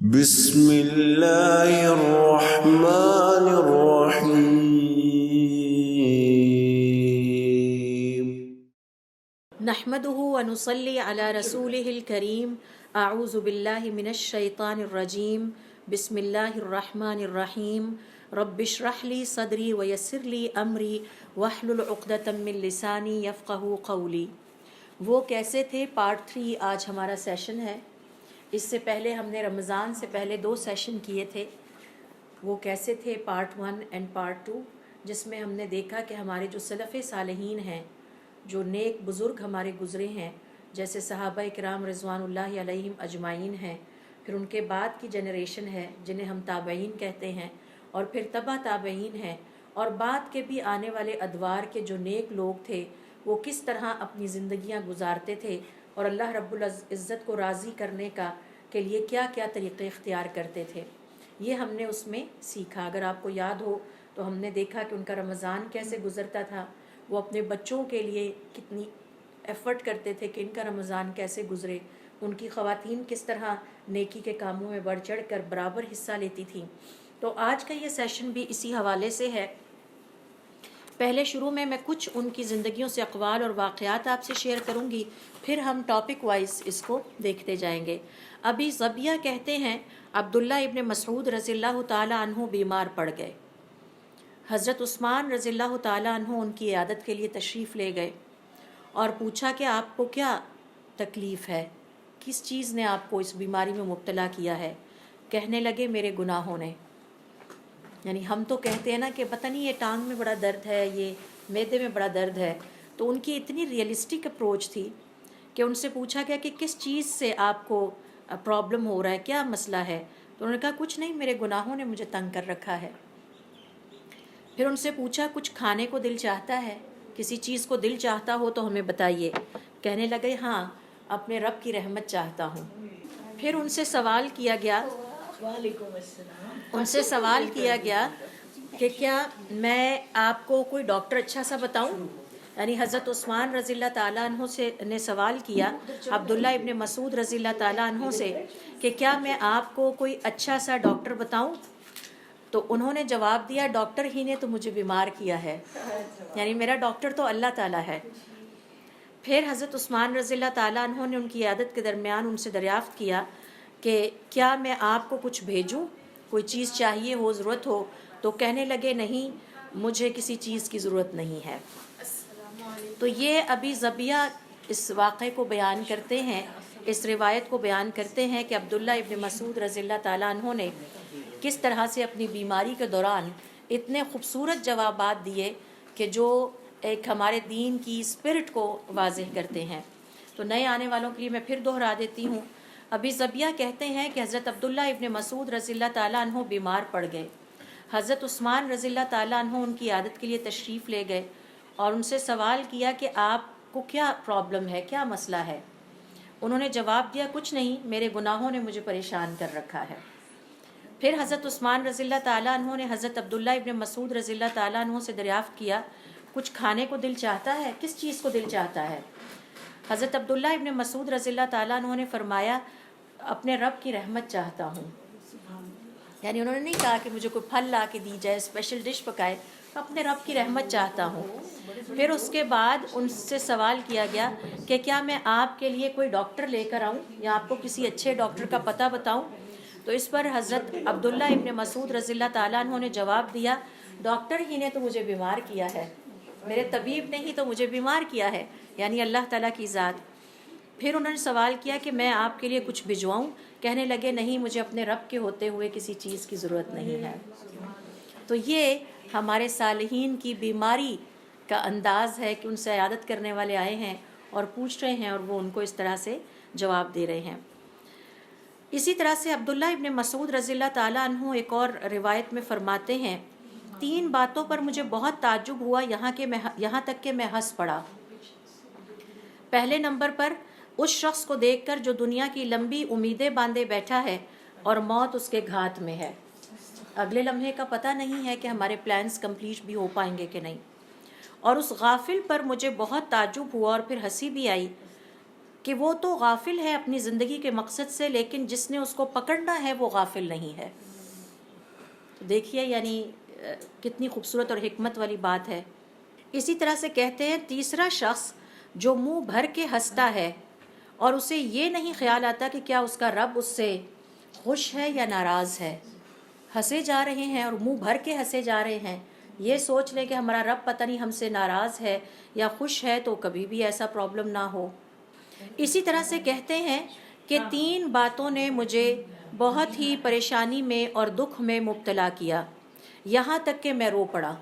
بسم اللہ الرحمن الرحیم نحمده ونصلي على رسوله الكريم اعوذ باللہ من الشیطان الرجیم بسم اللہ الرحمن الرحیم رب اشرح لي صدری ویسر لي امری واحلل عقدۃ من لسانی یفقہوا قولی۔ وہ کیسے تھے پارٹ 3 آج ہمارا سیشن ہے۔ اس سے پہلے ہم نے رمضان سے پہلے 2 سیشن کیے تھے، وہ کیسے تھے پارٹ 1 اینڈ پارٹ 2، جس میں ہم نے دیکھا کہ ہمارے جو سلف صالحین ہیں، جو نیک بزرگ ہمارے گزرے ہیں، جیسے صحابہ کرام رضوان اللہ علیہم اجمعین ہیں، پھر ان کے بعد کی جنریشن ہے جنہیں ہم تابعین کہتے ہیں، اور پھر تبع تابعین ہیں، اور بعد کے بھی آنے والے ادوار کے جو نیک لوگ تھے وہ کس طرح اپنی زندگیاں گزارتے تھے اور اللہ رب العزت کو راضی کرنے کے لیے کیا کیا طریقے اختیار کرتے تھے۔ یہ ہم نے اس میں سیکھا۔ اگر آپ کو یاد ہو تو ہم نے دیکھا کہ ان کا رمضان کیسے گزرتا تھا، وہ اپنے بچوں کے لیے کتنی ایفرٹ کرتے تھے کہ ان کا رمضان کیسے گزرے، ان کی خواتین کس طرح نیکی کے کاموں میں بڑھ چڑھ کر برابر حصہ لیتی تھیں۔ تو آج کا یہ سیشن بھی اسی حوالے سے ہے۔ پہلے شروع میں کچھ ان کی زندگیوں سے اقوال اور واقعات آپ سے شیئر کروں گی، پھر ہم ٹاپک وائز اس کو دیکھتے جائیں گے۔ ابھی ضبیہ کہتے ہیں عبداللہ ابن مسعود رضی اللہ تعالیٰ عنہ بیمار پڑ گئے۔ حضرت عثمان رضی اللہ تعالیٰ عنہ ان کی عیادت کے لیے تشریف لے گئے اور پوچھا کہ آپ کو کیا تکلیف ہے، کس چیز نے آپ کو اس بیماری میں مبتلا کیا ہے۔ کہنے لگے میرے گناہوں نے۔ یعنی ہم تو کہتے ہیں نا کہ پتہ نہیں یہ ٹانگ میں بڑا درد ہے، یہ معدے میں بڑا درد ہے، تو ان کی اتنی ریئلسٹک اپروچ تھی کہ ان سے پوچھا گیا کہ کس چیز سے آپ کو پرابلم ہو رہا ہے، کیا مسئلہ ہے، تو انہوں نے کہا کچھ نہیں، میرے گناہوں نے مجھے تنگ کر رکھا ہے۔ پھر ان سے پوچھا کچھ کھانے کو دل چاہتا ہے، کسی چیز کو دل چاہتا ہو تو ہمیں بتائیے۔ کہنے لگے ہاں، اپنے رب کی رحمت چاہتا ہوں۔ پھر ان سے سوال کیا گیا کہ کیا میں آپ کو کوئی ڈاکٹر اچھا سا بتاؤں۔ یعنی حضرت عثمان رضی اللہ تعالیٰ عنہ سے نے سوال کیا عبداللہ ابن مسعود رضی اللہ تعالیٰ عنہ سے کہ کیا میں آپ کو کوئی اچھا سا ڈاکٹر بتاؤں، تو انہوں نے جواب دیا ڈاکٹر ہی نے تو مجھے بیمار کیا ہے، یعنی میرا ڈاکٹر تو اللہ تعالیٰ ہے۔ پھر حضرت عثمان رضی اللہ تعالیٰ عنہ نے ان کی عیادت کے درمیان ان سے دریافت کیا کہ کیا میں آپ کو کچھ بھیجوں، کوئی چیز چاہیے ہو، ضرورت ہو، تو کہنے لگے نہیں، مجھے کسی چیز کی ضرورت نہیں ہے۔ تو یہ ابھی ضبیہ اس واقعے کو بیان کرتے ہیں، اس روایت کو بیان کرتے ہیں کہ عبداللہ ابن مسعود رضی اللہ تعالیٰ عنہ نے کس طرح سے اپنی بیماری کے دوران اتنے خوبصورت جوابات دیے کہ جو ایک ہمارے دین کی اسپرٹ کو واضح کرتے ہیں۔ تو نئے آنے والوں کے لیے میں پھر دہرا دیتی ہوں۔ ابھی ضبیہ کہتے ہیں کہ حضرت عبداللہ ابن مسعود رضی اللہ تعالیٰ عنہ بیمار پڑ گئے۔ حضرت عثمان رضی اللہ تعالیٰ عنہ ان کی عیادت کے لیے تشریف لے گئے اور ان سے سوال کیا کہ آپ کو کیا پرابلم ہے، کیا مسئلہ ہے۔ انہوں نے جواب دیا کچھ نہیں، میرے گناہوں نے مجھے پریشان کر رکھا ہے۔ پھر حضرت عثمان رضی اللہ تعالیٰ عنہ نے حضرت عبداللہ ابن مسعود رضی اللہ تعالیٰ عنہ سے دریافت کیا کچھ کھانے کو دل چاہتا ہے، کس چیز کو دل چاہتا ہے۔ حضرت عبداللہ ابن مسعود رضی اللہ تعالیٰ عنہ نے فرمایا اپنے رب کی رحمت چاہتا ہوں۔ یعنی انہوں نے نہیں کہا کہ مجھے کوئی پھل لا کے دی جائے، اسپیشل ڈش پکائے، اپنے رب کی رحمت چاہتا ہوں۔ پھر اس کے بعد ان سے سوال کیا گیا کہ کیا میں آپ کے لیے کوئی ڈاکٹر لے کر آؤں یا آپ کو کسی اچھے ڈاکٹر کا پتہ بتاؤں۔ تو اس پر حضرت عبداللہ ابن مسعود رضی اللہ تعالیٰ عنہ نے جواب دیا ڈاکٹر ہی نے تو مجھے بیمار کیا ہے، میرے طبیب نے ہی تو مجھے بیمار کیا ہے، یعنی اللہ تعالیٰ کی ذات۔ پھر انہوں نے سوال کیا کہ میں آپ کے لیے کچھ بھجواؤں۔ کہنے لگے نہیں، مجھے اپنے رب کے ہوتے ہوئے کسی چیز کی ضرورت نہیں ہے۔ تو یہ ہمارے صالحین کی بیماری کا انداز ہے کہ ان سے عیادت کرنے والے آئے ہیں اور پوچھ رہے ہیں اور وہ ان کو اس طرح سے جواب دے رہے ہیں۔ اسی طرح سے عبداللہ ابن مسعود رضی اللہ تعالیٰ عنہ ایک اور روایت میں فرماتے ہیں 3 باتوں پر مجھے بہت تعجب ہوا یہاں تک کہ میں ہنس پڑا۔ پہلے نمبر پر اس شخص کو دیکھ کر جو دنیا کی لمبی امیدیں باندھے بیٹھا ہے اور موت اس کے گھات میں ہے۔ اگلے لمحے کا پتہ نہیں ہے کہ ہمارے پلانز کمپلیٹ بھی ہو پائیں گے کہ نہیں۔ اور اس غافل پر مجھے بہت تعجب ہوا اور پھر ہنسی بھی آئی کہ وہ تو غافل ہے اپنی زندگی کے مقصد سے، لیکن جس نے اس کو پکڑنا ہے وہ غافل نہیں ہے۔ دیکھیے یعنی کتنی خوبصورت اور حکمت والی بات ہے۔ اسی طرح سے کہتے ہیں تیسرا شخص جو منہ بھر کے ہنستا ہے اور اسے یہ نہیں خیال آتا کہ کیا اس کا رب اس سے خوش ہے یا ناراض ہے۔ ہنسے جا رہے ہیں اور منہ بھر کے ہنسے جا رہے ہیں، یہ سوچ لیں کہ ہمارا رب پتہ نہیں ہم سے ناراض ہے یا خوش ہے، تو کبھی بھی ایسا پرابلم نہ ہو۔ اسی طرح سے کہتے ہیں کہ 3 باتوں نے مجھے بہت ہی پریشانی میں اور دکھ میں مبتلا کیا، یہاں تک کہ میں رو پڑا۔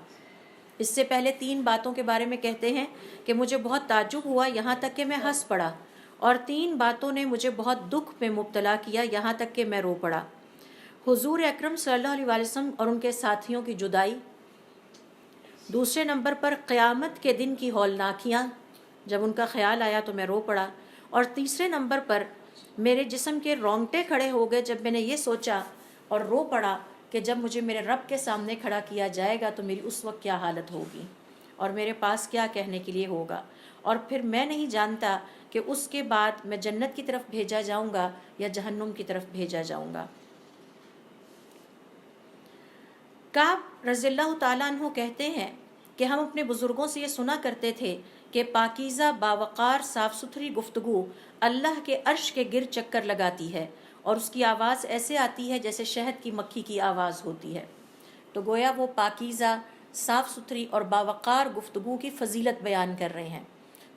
اس سے پہلے 3 باتوں کے بارے میں کہتے ہیں کہ مجھے بہت تعجب ہوا یہاں تک کہ میں ہنس پڑا، اور 3 باتوں نے مجھے بہت دکھ میں مبتلا کیا یہاں تک کہ میں رو پڑا۔ حضور اکرم صلی اللہ علیہ وسلم اور ان کے ساتھیوں کی جدائی، دوسرے نمبر پر قیامت کے دن کی ہولناکیاں، جب ان کا خیال آیا تو میں رو پڑا، اور تیسرے نمبر پر میرے جسم کے رونگٹے کھڑے ہو گئے جب میں نے یہ سوچا اور رو پڑا کہ جب مجھے میرے رب کے سامنے کھڑا کیا جائے گا تو میری اس وقت کیا حالت ہوگی اور میرے پاس کیا کہنے کے لیے ہوگا، اور پھر میں نہیں جانتا کہ اس کے بعد میں جنت کی طرف بھیجا جاؤں گا یا جہنم کی طرف بھیجا جاؤں گا۔ کعب رضی اللہ تعالیٰ عنہ کہتے ہیں کہ ہم اپنے بزرگوں سے یہ سنا کرتے تھے کہ پاکیزہ باوقار صاف ستھری گفتگو اللہ کے عرش کے گرد چکر لگاتی ہے اور اس کی آواز ایسے آتی ہے جیسے شہد کی مکھی کی آواز ہوتی ہے۔ تو گویا وہ پاکیزہ صاف ستھری اور باوقار گفتگو کی فضیلت بیان کر رہے ہیں۔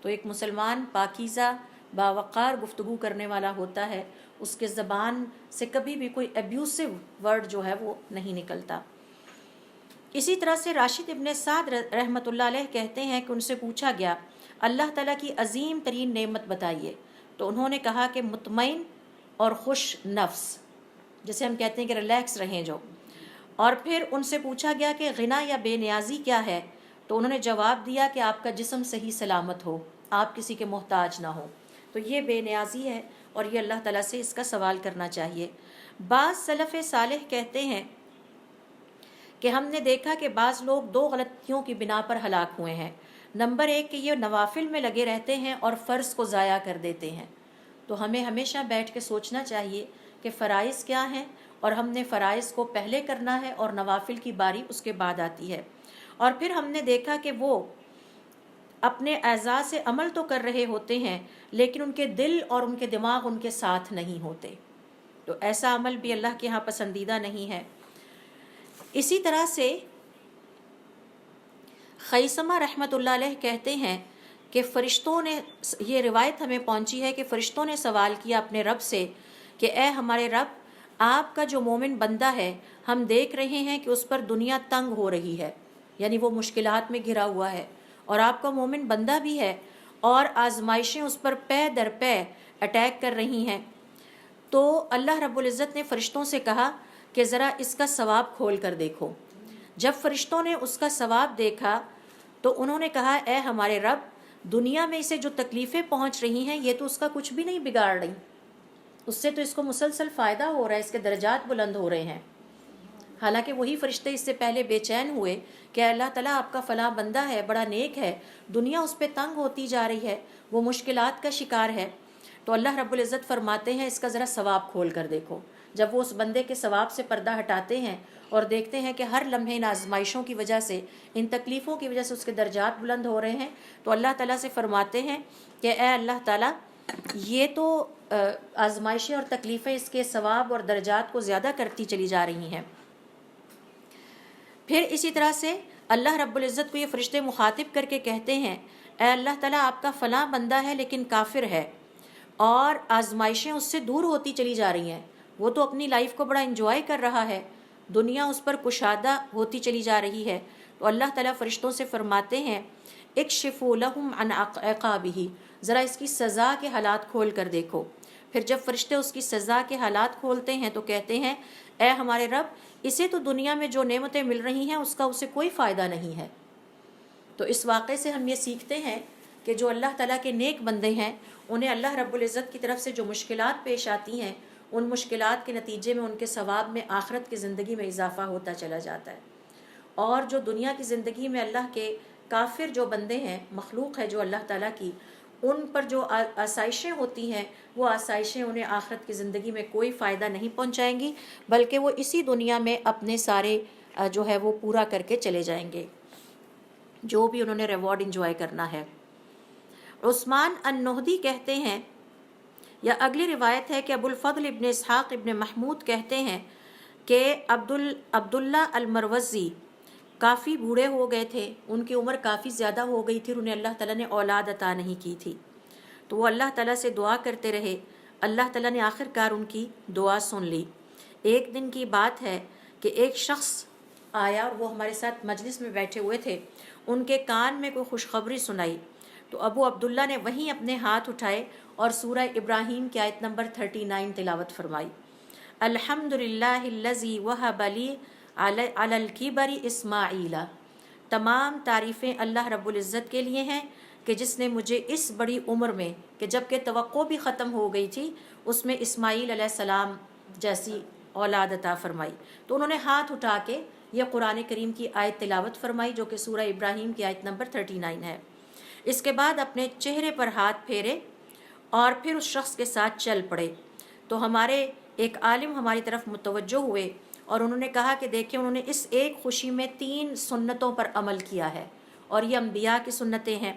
تو ایک مسلمان پاکیزہ باوقار گفتگو کرنے والا ہوتا ہے، اس کے زبان سے کبھی بھی کوئی ایبیوسو ورڈ جو ہے وہ نہیں نکلتا۔ اسی طرح سے راشد ابن سعد رحمۃ اللہ علیہ کہتے ہیں کہ ان سے پوچھا گیا اللہ تعالیٰ کی عظیم ترین نعمت بتائیے، تو انہوں نے کہا کہ مطمئن اور خوش نفس، جسے ہم کہتے ہیں کہ ریلیکس رہیں جو۔ اور پھر ان سے پوچھا گیا کہ غنا یا بے نیازی کیا ہے، تو انہوں نے جواب دیا کہ آپ کا جسم صحیح سلامت ہو، آپ کسی کے محتاج نہ ہو۔ تو یہ بے نیازی ہے اور یہ اللہ تعالیٰ سے اس کا سوال کرنا چاہیے۔ بعض سلف صالح کہتے ہیں کہ ہم نے دیکھا کہ بعض لوگ 2 غلطیوں کی بنا پر ہلاک ہوئے ہیں۔ نمبر 1 کہ یہ نوافل میں لگے رہتے ہیں اور فرض کو ضائع کر دیتے ہیں۔ تو ہمیں ہمیشہ بیٹھ کے سوچنا چاہیے کہ فرائض کیا ہیں، اور ہم نے فرائض کو پہلے کرنا ہے اور نوافل کی باری اس کے بعد آتی ہے۔ اور پھر ہم نے دیکھا کہ وہ اپنے اعضاء سے عمل تو کر رہے ہوتے ہیں لیکن ان کے دل اور ان کے دماغ ان کے ساتھ نہیں ہوتے، تو ایسا عمل بھی اللہ کے ہاں پسندیدہ نہیں ہے۔ اسی طرح سے خیثمہ رحمۃ اللہ علیہ کہتے ہیں کہ فرشتوں نے، یہ روایت ہمیں پہنچی ہے کہ فرشتوں نے سوال کیا اپنے رب سے کہ اے ہمارے رب، آپ کا جو مومن بندہ ہے ہم دیکھ رہے ہیں کہ اس پر دنیا تنگ ہو رہی ہے، یعنی وہ مشکلات میں گھرا ہوا ہے، اور آپ کا مومن بندہ بھی ہے اور آزمائشیں اس پر پے در پے اٹیک کر رہی ہیں۔ تو اللہ رب العزت نے فرشتوں سے کہا کہ ذرا اس کا ثواب کھول کر دیکھو۔ جب فرشتوں نے اس کا ثواب دیکھا تو انہوں نے کہا اے ہمارے رب، دنیا میں اسے جو تکلیفیں پہنچ رہی ہیں یہ تو اس کا کچھ بھی نہیں بگاڑ رہی، اس سے تو اس کو مسلسل فائدہ ہو رہا ہے، اس کے درجات بلند ہو رہے ہیں۔ حالانکہ وہی فرشتے اس سے پہلے بے چین ہوئے کہ اللہ تعالیٰ آپ کا فلاں بندہ ہے، بڑا نیک ہے، دنیا اس پہ تنگ ہوتی جا رہی ہے، وہ مشکلات کا شکار ہے۔ تو اللہ رب العزت فرماتے ہیں اس کا ذرا ثواب کھول کر دیکھو۔ جب وہ اس بندے کے ثواب سے پردہ ہٹاتے ہیں اور دیکھتے ہیں کہ ہر لمحے ان آزمائشوں کی وجہ سے، ان تکلیفوں کی وجہ سے اس کے درجات بلند ہو رہے ہیں، تو اللہ تعالیٰ سے فرماتے ہیں کہ اے اللہ تعالیٰ، یہ تو آزمائشیں اور تکلیفیں اس کے ثواب اور درجات کو زیادہ کرتی چلی جا رہی ہیں۔ پھر اسی طرح سے اللہ رب العزت کو یہ فرشتے مخاطب کر کے کہتے ہیں اے اللہ تعالیٰ، آپ کا فلاں بندہ ہے لیکن کافر ہے اور آزمائشیں اس سے دور ہوتی چلی جا رہی ہیں، وہ تو اپنی لائف کو بڑا انجوائے کر رہا ہے، دنیا اس پر کشادہ ہوتی چلی جا رہی ہے۔ تو اللہ تعالیٰ فرشتوں سے فرماتے ہیں اکشفوا لہم عن عقابہ، ذرا اس کی سزا کے حالات کھول کر دیکھو۔ پھر جب فرشتے اس کی سزا کے حالات کھولتے ہیں تو کہتے ہیں اے ہمارے رب، اسے تو دنیا میں جو نعمتیں مل رہی ہیں اس کا اسے کوئی فائدہ نہیں ہے۔ تو اس واقعے سے ہم یہ سیکھتے ہیں کہ جو اللہ تعالیٰ کے نیک بندے ہیں انہیں اللہ رب العزت کی طرف سے جو مشکلات پیش آتی ہیں، ان مشکلات کے نتیجے میں ان کے ثواب میں آخرت کی زندگی میں اضافہ ہوتا چلا جاتا ہے۔ اور جو دنیا کی زندگی میں اللہ کے کافر جو بندے ہیں، مخلوق ہے جو اللہ تعالیٰ کی، ان پر جو آسائشیں ہوتی ہیں وہ آسائشیں انہیں آخرت کی زندگی میں کوئی فائدہ نہیں پہنچائیں گی، بلکہ وہ اسی دنیا میں اپنے سارے جو ہے وہ پورا کر کے چلے جائیں گے، جو بھی انہوں نے ریوارڈ انجوائے کرنا ہے۔ عثمان النہدی کہتے ہیں، یا اگلی روایت ہے کہ ابو الفضل ابن اسحاق ابن محمود کہتے ہیں کہ عبداللہ المروزی کافی بوڑھے ہو گئے تھے، ان کی عمر کافی زیادہ ہو گئی تھی اور انہیں اللہ تعالیٰ نے اولاد عطا نہیں کی تھی، تو وہ اللہ تعالیٰ سے دعا کرتے رہے، اللہ تعالیٰ نے آخر کار ان کی دعا سن لی۔ ایک دن کی بات ہے کہ ایک شخص آیا اور وہ ہمارے ساتھ مجلس میں بیٹھے ہوئے تھے، ان کے کان میں کوئی خوشخبری سنائی، تو ابو عبداللہ نے وہیں اپنے ہاتھ اٹھائے اور سورہ ابراہیم کی آیت نمبر 39 تلاوت فرمائی۔ الحمدللہ الذی وہب لی علی الکبر اسماعیل، تمام تعریفیں اللہ رب العزت کے لیے ہیں کہ جس نے مجھے اس بڑی عمر میں، کہ جب کہ توقع بھی ختم ہو گئی تھی، اس میں اسماعیل علیہ السلام جیسی اولاد عطا فرمائی۔ تو انہوں نے ہاتھ اٹھا کے یہ قرآن کریم کی آیت تلاوت فرمائی جو کہ سورہ ابراہیم کی آیت نمبر 39 ہے۔ اس کے بعد اپنے چہرے پر ہاتھ پھیرے اور پھر اس شخص کے ساتھ چل پڑے، تو ہمارے ایک عالم ہماری طرف متوجہ ہوئے اور انہوں نے کہا کہ دیکھیں انہوں نے اس ایک خوشی میں 3 سنتوں پر عمل کیا ہے، اور یہ انبیاء کی سنتیں ہیں۔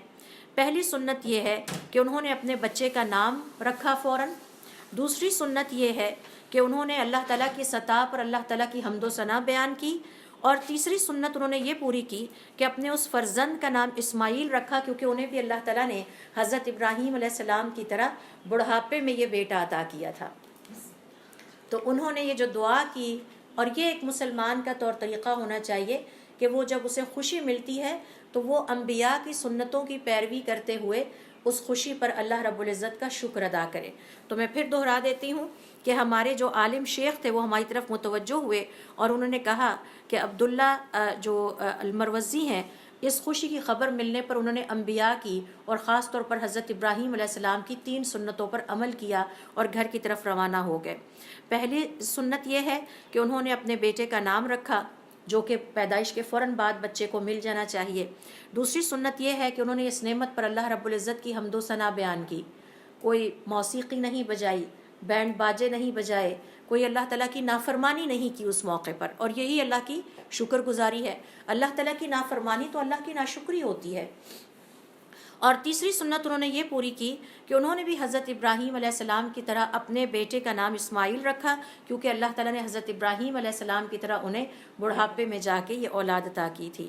پہلی سنت یہ ہے کہ انہوں نے اپنے بچے کا نام رکھا فوراً۔ دوسری سنت یہ ہے کہ انہوں نے اللہ تعالیٰ کی سطح پر اللہ تعالیٰ کی حمد و ثنا بیان کی، اور تیسری سنت انہوں نے یہ پوری کی کہ اپنے اس فرزند کا نام اسماعیل رکھا، کیونکہ انہیں بھی اللہ تعالیٰ نے حضرت ابراہیم علیہ السلام کی طرح بڑھاپے میں یہ بیٹا عطا کیا تھا۔ تو انہوں نے یہ جو دعا کی، اور یہ ایک مسلمان کا طور طریقہ ہونا چاہیے کہ وہ جب اسے خوشی ملتی ہے تو وہ انبیاء کی سنتوں کی پیروی کرتے ہوئے اس خوشی پر اللہ رب العزت کا شکر ادا کرے۔ تو میں پھر دہرا دیتی ہوں کہ ہمارے جو عالم شیخ تھے وہ ہماری طرف متوجہ ہوئے اور انہوں نے کہا کہ عبداللہ جو المروزی ہیں، اس خوشی کی خبر ملنے پر انہوں نے انبیاء کی اور خاص طور پر حضرت ابراہیم علیہ السلام کی 3 سنتوں پر عمل کیا اور گھر کی طرف روانہ ہو گئے۔ پہلی سنت یہ ہے کہ انہوں نے اپنے بیٹے کا نام رکھا، جو کہ پیدائش کے فوراً بعد بچے کو مل جانا چاہیے۔ دوسری سنت یہ ہے کہ انہوں نے اس نعمت پر اللہ رب العزت کی حمد و ثنا بیان کی، کوئی موسیقی نہیں بجائی، بینڈ باجے نہیں بجائے، کوئی اللہ تعالیٰ کی نافرمانی نہیں کی اس موقع پر، اور یہی اللہ کی شکر گزاری ہے۔ اللہ تعالیٰ کی نافرمانی تو اللہ کی ناشکری ہوتی ہے۔ اور تیسری سنت انہوں نے یہ پوری کی کہ انہوں نے بھی حضرت ابراہیم علیہ السلام کی طرح اپنے بیٹے کا نام اسماعیل رکھا، کیونکہ اللہ تعالیٰ نے حضرت ابراہیم علیہ السلام کی طرح انہیں بڑھاپے میں جا کے یہ اولاد عطا کی تھی۔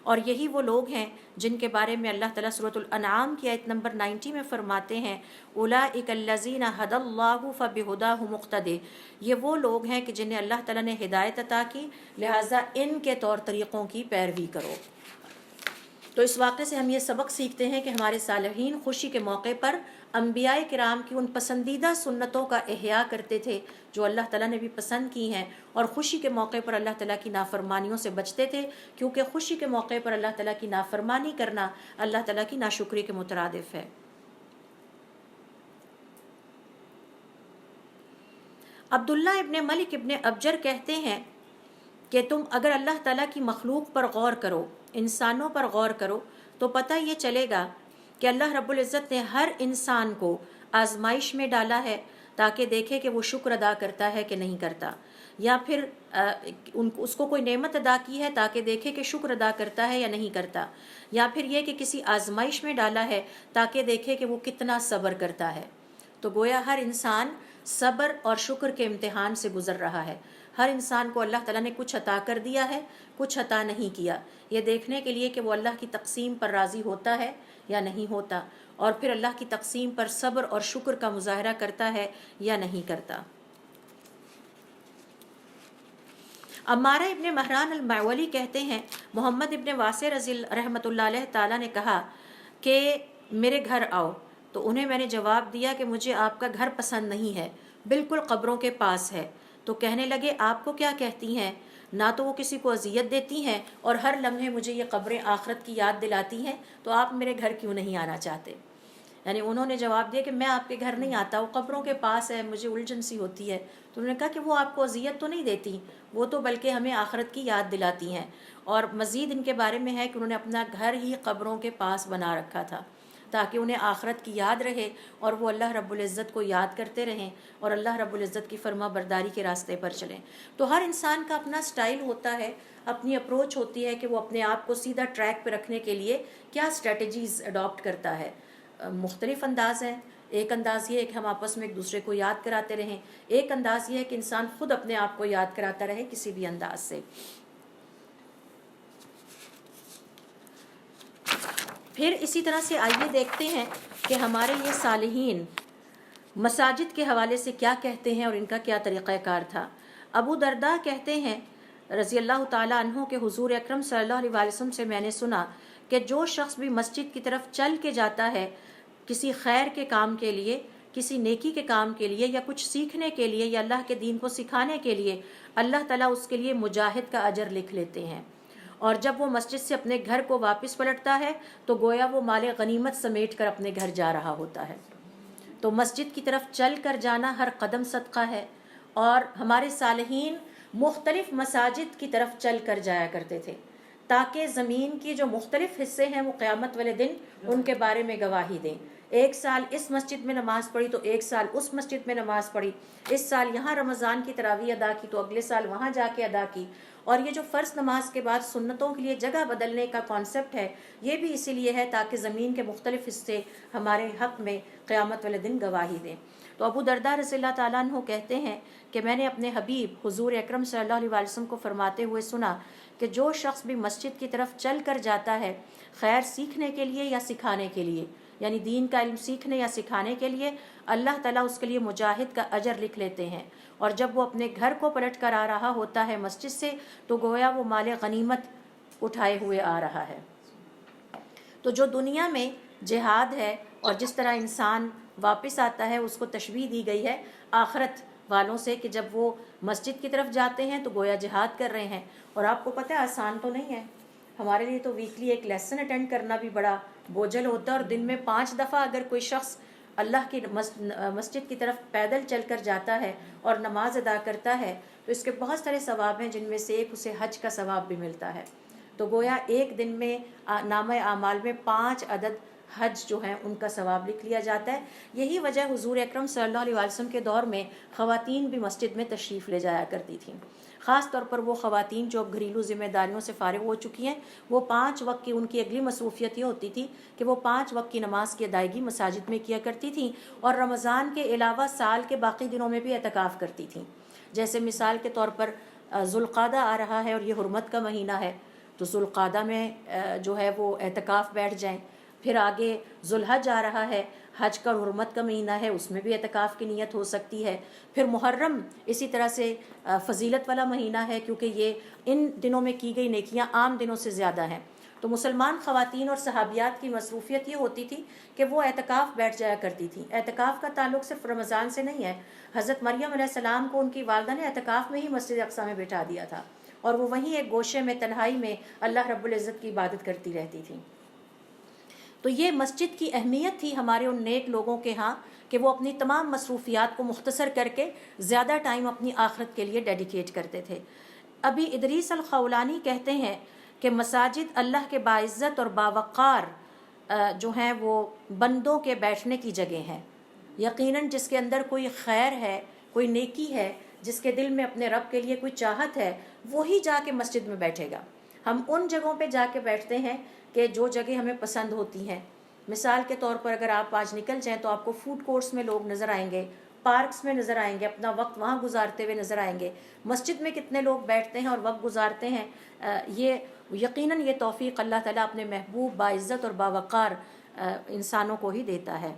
اور یہی وہ لوگ ہیں جن کے بارے میں اللہ تعالیٰ سورۃ الانعام کی آیت نمبر 90 میں فرماتے ہیں، اولئک الذین ھدی اللہ فبہداہ مقتدی، یہ وہ لوگ ہیں کہ جنہیں اللہ تعالیٰ نے ہدایت عطا کی، لہٰذا ان کے طور طریقوں کی پیروی کرو۔ تو اس واقعے سے ہم یہ سبق سیکھتے ہیں کہ ہمارے صالحین خوشی کے موقع پر انبیاء کرام کی ان پسندیدہ سنتوں کا احیاء کرتے تھے جو اللہ تعالیٰ نے بھی پسند کی ہیں، اور خوشی کے موقع پر اللہ تعالیٰ کی نافرمانیوں سے بچتے تھے، کیونکہ خوشی کے موقع پر اللہ تعالیٰ کی نافرمانی کرنا اللہ تعالیٰ کی ناشکری کے مترادف ہے۔ عبداللہ ابن ملک ابن ابجر کہتے ہیں کہ تم اگر اللہ تعالیٰ کی مخلوق پر غور کرو، انسانوں پر غور کرو، تو پتہ یہ چلے گا کہ اللہ رب العزت نے ہر انسان کو آزمائش میں ڈالا ہے تاکہ دیکھے کہ وہ شکر ادا کرتا ہے کہ نہیں کرتا، یا پھر اس کو کوئی نعمت ادا کی ہے تاکہ دیکھے کہ شکر ادا کرتا ہے یا نہیں کرتا، یا پھر یہ کہ کسی آزمائش میں ڈالا ہے تاکہ دیکھے کہ وہ کتنا صبر کرتا ہے۔ تو گویا ہر انسان صبر اور شکر کے امتحان سے گزر رہا ہے۔ ہر انسان کو اللہ تعالیٰ نے کچھ عطا کر دیا ہے، کچھ عطا نہیں کیا، یہ دیکھنے کے لیے کہ وہ اللہ کی تقسیم پر راضی ہوتا ہے یا نہیں ہوتا، اور پھر اللہ کی تقسیم پر صبر اور شکر کا مظاہرہ کرتا ہے یا نہیں کرتا۔ عمارہ ابن مہران المعولی کہتے ہیں، محمد ابن واسع رحمۃ اللہ علیہ تعالیٰ نے کہا کہ میرے گھر آؤ، تو انہیں میں نے جواب دیا کہ مجھے آپ کا گھر پسند نہیں ہے، بالکل قبروں کے پاس ہے۔ تو کہنے لگے آپ کو کیا کہتی ہیں؟ نہ تو وہ کسی کو اذیت دیتی ہیں اور ہر لمحے مجھے یہ قبریں آخرت کی یاد دلاتی ہیں، تو آپ میرے گھر کیوں نہیں آنا چاہتے؟ یعنی انہوں نے جواب دیا کہ میں آپ کے گھر نہیں آتا، وہ قبروں کے پاس ہے، مجھے الجھن سی ہوتی ہے۔ تو انہوں نے کہا کہ وہ آپ کو اذیت تو نہیں دیتی، وہ تو بلکہ ہمیں آخرت کی یاد دلاتی ہیں۔ اور مزید ان کے بارے میں ہے کہ انہوں نے اپنا گھر ہی قبروں کے پاس بنا رکھا تھا۔ تاکہ انہیں آخرت کی یاد رہے اور وہ اللہ رب العزت کو یاد کرتے رہیں اور اللہ رب العزت کی فرما برداری کے راستے پر چلیں۔ تو ہر انسان کا اپنا سٹائل ہوتا ہے، اپنی اپروچ ہوتی ہے کہ وہ اپنے آپ کو سیدھا ٹریک پہ رکھنے کے لیے کیا اسٹریٹجیز اڈاپٹ کرتا ہے۔ مختلف انداز ہیں۔ ایک انداز یہ ہے کہ ہم آپس میں ایک دوسرے کو یاد کراتے رہیں، ایک انداز یہ ہے کہ انسان خود اپنے آپ کو یاد کراتا رہے کسی بھی انداز سے۔ پھر اسی طرح سے آئیے دیکھتے ہیں کہ ہمارے یہ صالحین مساجد کے حوالے سے کیا کہتے ہیں اور ان کا کیا طریقہ کار تھا۔ ابو درداء کہتے ہیں رضی اللہ تعالیٰ عنہ کہ حضور اکرم صلی اللہ علیہ وسلم سے میں نے سنا کہ جو شخص بھی مسجد کی طرف چل کے جاتا ہے کسی خیر کے کام کے لیے، کسی نیکی کے کام کے لیے، یا کچھ سیکھنے کے لیے، یا اللہ کے دین کو سکھانے کے لیے، اللہ تعالیٰ اس کے لیے مجاہد کا اجر لکھ لیتے ہیں، اور جب وہ مسجد سے اپنے گھر کو واپس پلٹتا ہے تو گویا وہ مال غنیمت سمیٹ کر اپنے گھر جا رہا ہوتا ہے۔ تو مسجد کی طرف چل کر جانا ہر قدم صدقہ ہے، اور ہمارے صالحین مختلف مساجد کی طرف چل کر جایا کرتے تھے تاکہ زمین کی جو مختلف حصے ہیں وہ قیامت والے دن ان کے بارے میں گواہی دیں۔ ایک سال اس مسجد میں نماز پڑھی تو ایک سال اس مسجد میں نماز پڑھی، اس سال یہاں رمضان کی تراویح ادا کی تو اگلے سال وہاں جا کے ادا کی۔ اور یہ جو فرض نماز کے بعد سنتوں کے لیے جگہ بدلنے کا کانسیپٹ ہے، یہ بھی اسی لیے ہے تاکہ زمین کے مختلف حصے ہمارے حق میں قیامت والے دن گواہی دیں۔ تو ابو درداء رضی اللہ تعالیٰ عنہ کہتے ہیں کہ میں نے اپنے حبیب حضور اکرم صلی اللہ علیہ وسلم کو فرماتے ہوئے سنا کہ جو شخص بھی مسجد کی طرف چل کر جاتا ہے خیر سیکھنے کے لیے یا سکھانے کے لیے، یعنی دین کا علم سیکھنے یا سکھانے کے لیے، اللہ تعالیٰ اس کے لیے مجاہد کا اجر لکھ لیتے ہیں، اور جب وہ اپنے گھر کو پلٹ کر آ رہا ہوتا ہے مسجد سے تو گویا وہ مال غنیمت اٹھائے ہوئے آ رہا ہے۔ تو جو دنیا میں جہاد ہے اور جس طرح انسان واپس آتا ہے اس کو تشبیہ دی گئی ہے آخرت والوں سے کہ جب وہ مسجد کی طرف جاتے ہیں تو گویا جہاد کر رہے ہیں۔ اور آپ کو پتہ ہے آسان تو نہیں ہے، ہمارے لیے تو ویکلی ایک لیسن اٹینڈ کرنا بھی بڑا بوجھل ہوتا ہے، اور دن میں 5 دفعہ اگر کوئی شخص اللہ کی مسجد کی طرف پیدل چل کر جاتا ہے اور نماز ادا کرتا ہے تو اس کے بہت سارے ثواب ہیں، جن میں سے ایک اسے حج کا ثواب بھی ملتا ہے۔ تو گویا ایک دن میں نامہ اعمال میں 5 عدد حج جو ہیں ان کا ثواب لکھ لیا جاتا ہے۔ یہی وجہ حضور اکرم صلی اللہ علیہ وسلم کے دور میں خواتین بھی مسجد میں تشریف لے جایا کرتی تھیں، خاص طور پر وہ خواتین جو اب گھریلو ذمہ داریوں سے فارغ ہو چکی ہیں۔ وہ 5 وقت کی ان کی اگلی مصروفیت یہ ہوتی تھی کہ وہ 5 وقت کی نماز کی ادائیگی مساجد میں کیا کرتی تھیں، اور رمضان کے علاوہ سال کے باقی دنوں میں بھی اعتکاف کرتی تھیں۔ جیسے مثال کے طور پر ذوالقعدہ آ رہا ہے اور یہ حرمت کا مہینہ ہے، تو ذوالقعدہ میں جو ہے وہ اعتکاف بیٹھ جائیں۔ پھر آگے ذوالحج آ رہا ہے، حج کا حرمت کا مہینہ ہے، اس میں بھی اعتکاف کی نیت ہو سکتی ہے۔ پھر محرم اسی طرح سے فضیلت والا مہینہ ہے، کیونکہ یہ ان دنوں میں کی گئی نیکیاں عام دنوں سے زیادہ ہیں۔ تو مسلمان خواتین اور صحابیات کی مصروفیت یہ ہوتی تھی کہ وہ اعتکاف بیٹھ جایا کرتی تھیں۔ اعتکاف کا تعلق صرف رمضان سے نہیں ہے، حضرت مریم علیہ السلام کو ان کی والدہ نے اعتکاف میں ہی مسجد اقصیٰ میں بٹھا دیا تھا، اور وہ وہیں ایک گوشے میں تنہائی میں اللہ رب العزت کی عبادت کرتی رہتی تھیں۔ تو یہ مسجد کی اہمیت تھی ہمارے ان نیک لوگوں کے ہاں کہ وہ اپنی تمام مصروفیات کو مختصر کر کے زیادہ ٹائم اپنی آخرت کے لیے ڈیڈیکیٹ کرتے تھے۔ ابھی ادریس الخولانی کہتے ہیں کہ مساجد اللہ کے باعزت اور باوقار جو ہیں وہ بندوں کے بیٹھنے کی جگہ ہیں۔ یقیناً جس کے اندر کوئی خیر ہے، کوئی نیکی ہے، جس کے دل میں اپنے رب کے لیے کوئی چاہت ہے، وہی جا کے مسجد میں بیٹھے گا۔ ہم ان جگہوں پہ جا کے بیٹھتے ہیں کہ جو جگہ ہمیں پسند ہوتی ہیں۔ مثال کے طور پر اگر آپ آج نکل جائیں تو آپ کو فوڈ کورٹس میں لوگ نظر آئیں گے، پارکس میں نظر آئیں گے، اپنا وقت وہاں گزارتے ہوئے نظر آئیں گے۔ مسجد میں کتنے لوگ بیٹھتے ہیں اور وقت گزارتے ہیں، یہ یقیناً یہ توفیق اللہ تعالیٰ اپنے محبوب باعزت اور باوقار انسانوں کو ہی دیتا ہے۔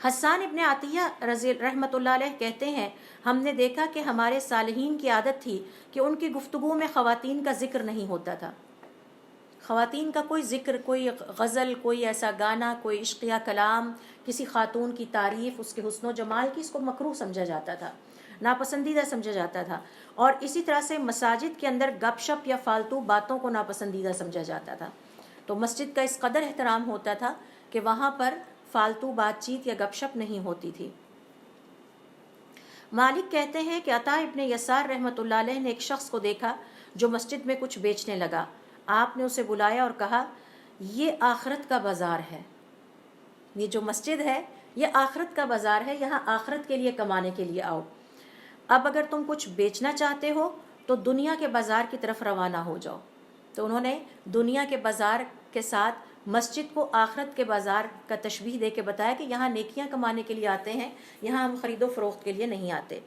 حسان ابن عطیہ رضی رحمۃ اللہ علیہ کہتے ہیں ہم نے دیکھا کہ ہمارے صالحین کی عادت تھی کہ ان کی گفتگو میں خواتین کا ذکر نہیں ہوتا تھا۔ خواتین کا کوئی ذکر، کوئی غزل، کوئی ایسا گانا، کوئی عشقیہ کلام، کسی خاتون کی تعریف، اس کے حسن و جمال کی، اس کو مکروہ سمجھا جاتا تھا، ناپسندیدہ سمجھا جاتا تھا۔ اور اسی طرح سے مساجد کے اندر گپ شپ یا فالتو باتوں کو ناپسندیدہ سمجھا جاتا تھا۔ تو مسجد کا اس قدر احترام ہوتا تھا کہ وہاں پر فالتو بات چیت یا گپ شپ نہیں ہوتی تھی۔ مالک کہتے ہیں کہ عطا ابن یسار رحمۃ اللہ علیہ نے ایک شخص کو دیکھا جو مسجد میں کچھ بیچنے لگا۔ آپ نے اسے بلایا اور کہا یہ آخرت کا بازار ہے. یہ جو مسجد ہے یہ آخرت کا بازار ہے، یہاں آخرت کے لیے کمانے کے لیے آؤ. اب اگر تم کچھ بیچنا چاہتے ہو تو دنیا کے بازار کی طرف روانہ ہو جاؤ. تو انہوں نے دنیا کے بازار کے ساتھ مسجد کو آخرت کے بازار کا تشبیہ دے کے بتایا کہ یہاں نیکیاں کمانے کے لیے آتے ہیں، یہاں ہم خرید و فروخت کے لیے نہیں آتے.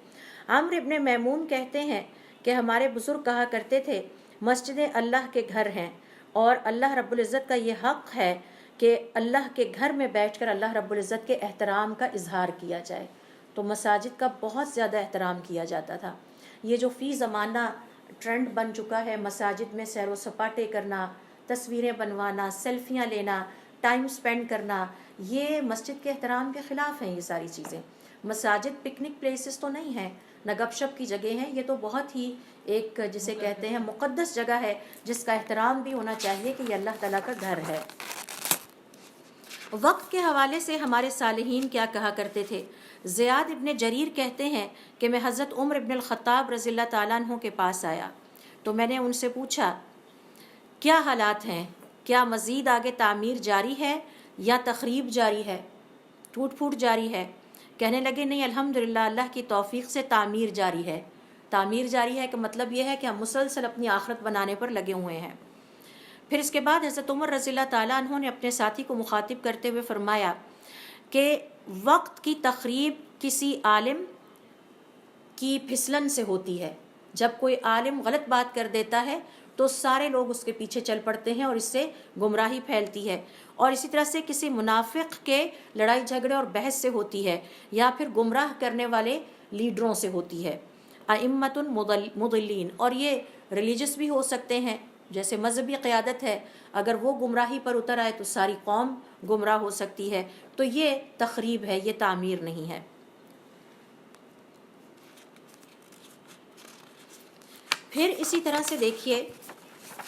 عمرو ابن میمون کہتے ہیں کہ ہمارے بزرگ کہا کرتے تھے مسجدیں اللہ کے گھر ہیں، اور اللہ رب العزت کا یہ حق ہے کہ اللہ کے گھر میں بیٹھ کر اللہ رب العزت کے احترام کا اظہار کیا جائے. تو مساجد کا بہت زیادہ احترام کیا جاتا تھا. یہ جو فی زمانہ ٹرینڈ بن چکا ہے مساجد میں سیر و سپاٹے کرنا، تصویریں بنوانا، سیلفیاں لینا، ٹائم سپینڈ کرنا، یہ مسجد کے احترام کے خلاف ہیں. یہ ساری چیزیں مساجد پکنک پلیسز تو نہیں ہیں، نہ گپ شپ کی جگہ ہیں، یہ تو بہت ہی ایک جسے کہتے ہیں مقدس جگہ ہے جس کا احترام بھی ہونا چاہیے کہ یہ اللہ تعالیٰ کا گھر ہے. وقت کے حوالے سے ہمارے صالحین کیا کہا کرتے تھے. زیاد ابن جریر کہتے ہیں کہ میں حضرت عمر ابن الخطاب رضی اللہ تعالیٰ عنہ کے پاس آیا تو میں نے ان سے پوچھا کیا حالات ہیں، کیا مزید آگے تعمیر جاری ہے یا تخریب جاری ہے، ٹوٹ پھوٹ جاری ہے؟ کہنے لگے نہیں الحمدللہ اللہ کی توفیق سے تعمیر جاری ہے. تعمیر جاری ہے کہ مطلب یہ ہے کہ ہم مسلسل اپنی آخرت بنانے پر لگے ہوئے ہیں. پھر اس کے بعد حضرت عمر رضی اللہ تعالیٰ عنہ نے اپنے ساتھی کو مخاطب کرتے ہوئے فرمایا کہ وقت کی تخریب کسی عالم کی پھسلن سے ہوتی ہے. جب کوئی عالم غلط بات کر دیتا ہے تو سارے لوگ اس کے پیچھے چل پڑتے ہیں اور اس سے گمراہی پھیلتی ہے. اور اسی طرح سے کسی منافق کے لڑائی جھگڑے اور بحث سے ہوتی ہے، یا پھر گمراہ کرنے والے لیڈروں سے ہوتی ہے. ائمۃ مضلین، اور یہ ریلیجس بھی ہو سکتے ہیں، جیسے مذہبی قیادت ہے، اگر وہ گمراہی پر اتر آئے تو ساری قوم گمراہ ہو سکتی ہے. تو یہ تخریب ہے، یہ تعمیر نہیں ہے. پھر اسی طرح سے دیکھیے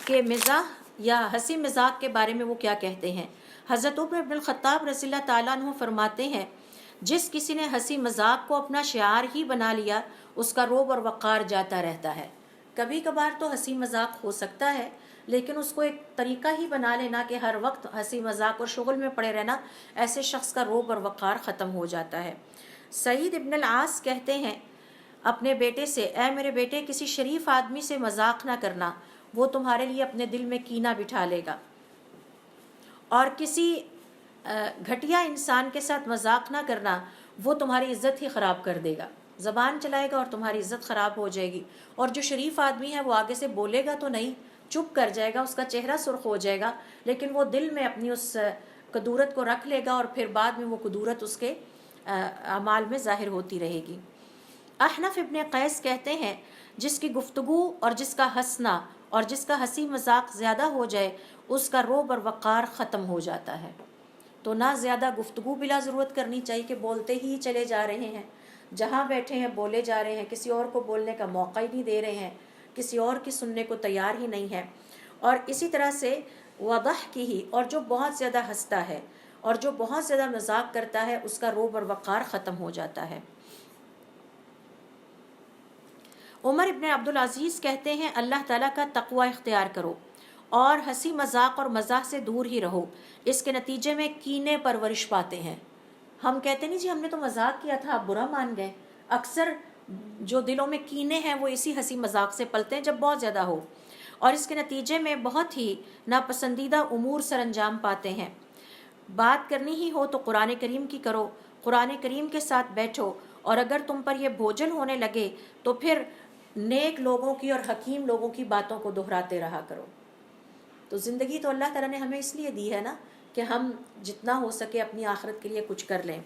کہ مزاح یا ہنسی مذاق کے بارے میں وہ کیا کہتے ہیں. حضرت عمر بن الخطاب رضی اللہ تعالیٰ عنہ فرماتے ہیں جس کسی نے ہنسی مذاق کو اپنا شعار ہی بنا لیا اس کا روب اور وقار جاتا رہتا ہے. کبھی کبھار تو ہنسی مذاق ہو سکتا ہے، لیکن اس کو ایک طریقہ ہی بنا لینا کہ ہر وقت ہنسی مذاق اور شغل میں پڑے رہنا، ایسے شخص کا روب اور وقار ختم ہو جاتا ہے. سعید ابن العاص کہتے ہیں اپنے بیٹے سے اے میرے بیٹے کسی شریف آدمی سے مذاق نہ کرنا، وہ تمہارے لیے اپنے دل میں کینہ بٹھا لے گا، اور کسی گھٹیا انسان کے ساتھ مذاق نہ کرنا، وہ تمہاری عزت ہی خراب کر دے گا، زبان چلائے گا اور تمہاری عزت خراب ہو جائے گی. اور جو شریف آدمی ہے وہ آگے سے بولے گا تو نہیں، چپ کر جائے گا، اس کا چہرہ سرخ ہو جائے گا، لیکن وہ دل میں اپنی اس کدورت کو رکھ لے گا اور پھر بعد میں وہ کدورت اس کے اعمال میں ظاہر ہوتی رہے گی. احنف ابن قیس کہتے ہیں جس کی گفتگو اور جس کا ہنسنا اور جس کا ہنسی مذاق زیادہ ہو جائے اس کا روب اور وقار ختم ہو جاتا ہے. تو نہ زیادہ گفتگو بلا ضرورت کرنی چاہیے کہ بولتے ہی چلے جا رہے ہیں، جہاں بیٹھے ہیں بولے جا رہے ہیں، کسی اور کو بولنے کا موقع ہی نہیں دے رہے ہیں، کسی اور کی سننے کو تیار ہی نہیں ہے. اور اسی طرح سے وضح کی ہی، اور جو بہت زیادہ ہنستا ہے اور جو بہت زیادہ مذاق کرتا ہے اس کا روب اور وقار ختم ہو جاتا ہے. عمر ابن عبدالعزیز کہتے ہیں اللہ تعالیٰ کا تقوی اختیار کرو اور ہنسی مذاق اور مزاح سے دور ہی رہو، اس کے نتیجے میں کینے پرورش پاتے ہیں. ہم کہتے نہیں جی ہم نے تو مذاق کیا تھا آپ برا مان گئے. اکثر جو دلوں میں کینے ہیں وہ اسی ہنسی مذاق سے پلتے ہیں جب بہت زیادہ ہو، اور اس کے نتیجے میں بہت ہی ناپسندیدہ امور سر انجام پاتے ہیں. بات کرنی ہی ہو تو قرآن کریم کی کرو، قرآن کریم کے ساتھ بیٹھو، اور اگر تم پر یہ بوجھل ہونے لگے تو پھر نیک لوگوں کی اور حکیم لوگوں کی باتوں کو دہراتے رہا کرو. تو زندگی تو اللہ تعالیٰ نے ہمیں اس لیے دی ہے نا کہ ہم جتنا ہو سکے اپنی آخرت کے لیے کچھ کر لیں.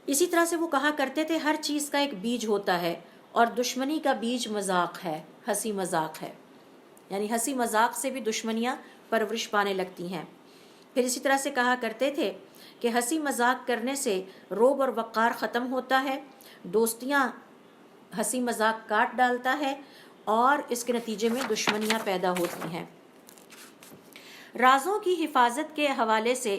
اسی طرح سے وہ کہا کرتے تھے ہر چیز کا ایک بیج ہوتا ہے اور دشمنی کا بیج مذاق ہے، ہنسی مذاق ہے. یعنی ہنسی مذاق سے بھی دشمنیاں پرورش پانے لگتی ہیں. پھر اسی طرح سے کہا کرتے تھے کہ ہنسی مذاق کرنے سے روب اور وقار ختم ہوتا ہے، دوستیاں ہنسی مذاق کاٹ ڈالتا ہے، اور اس کے نتیجے میں دشمنیاں پیدا ہوتی ہیں. رازوں کی حفاظت کے حوالے سے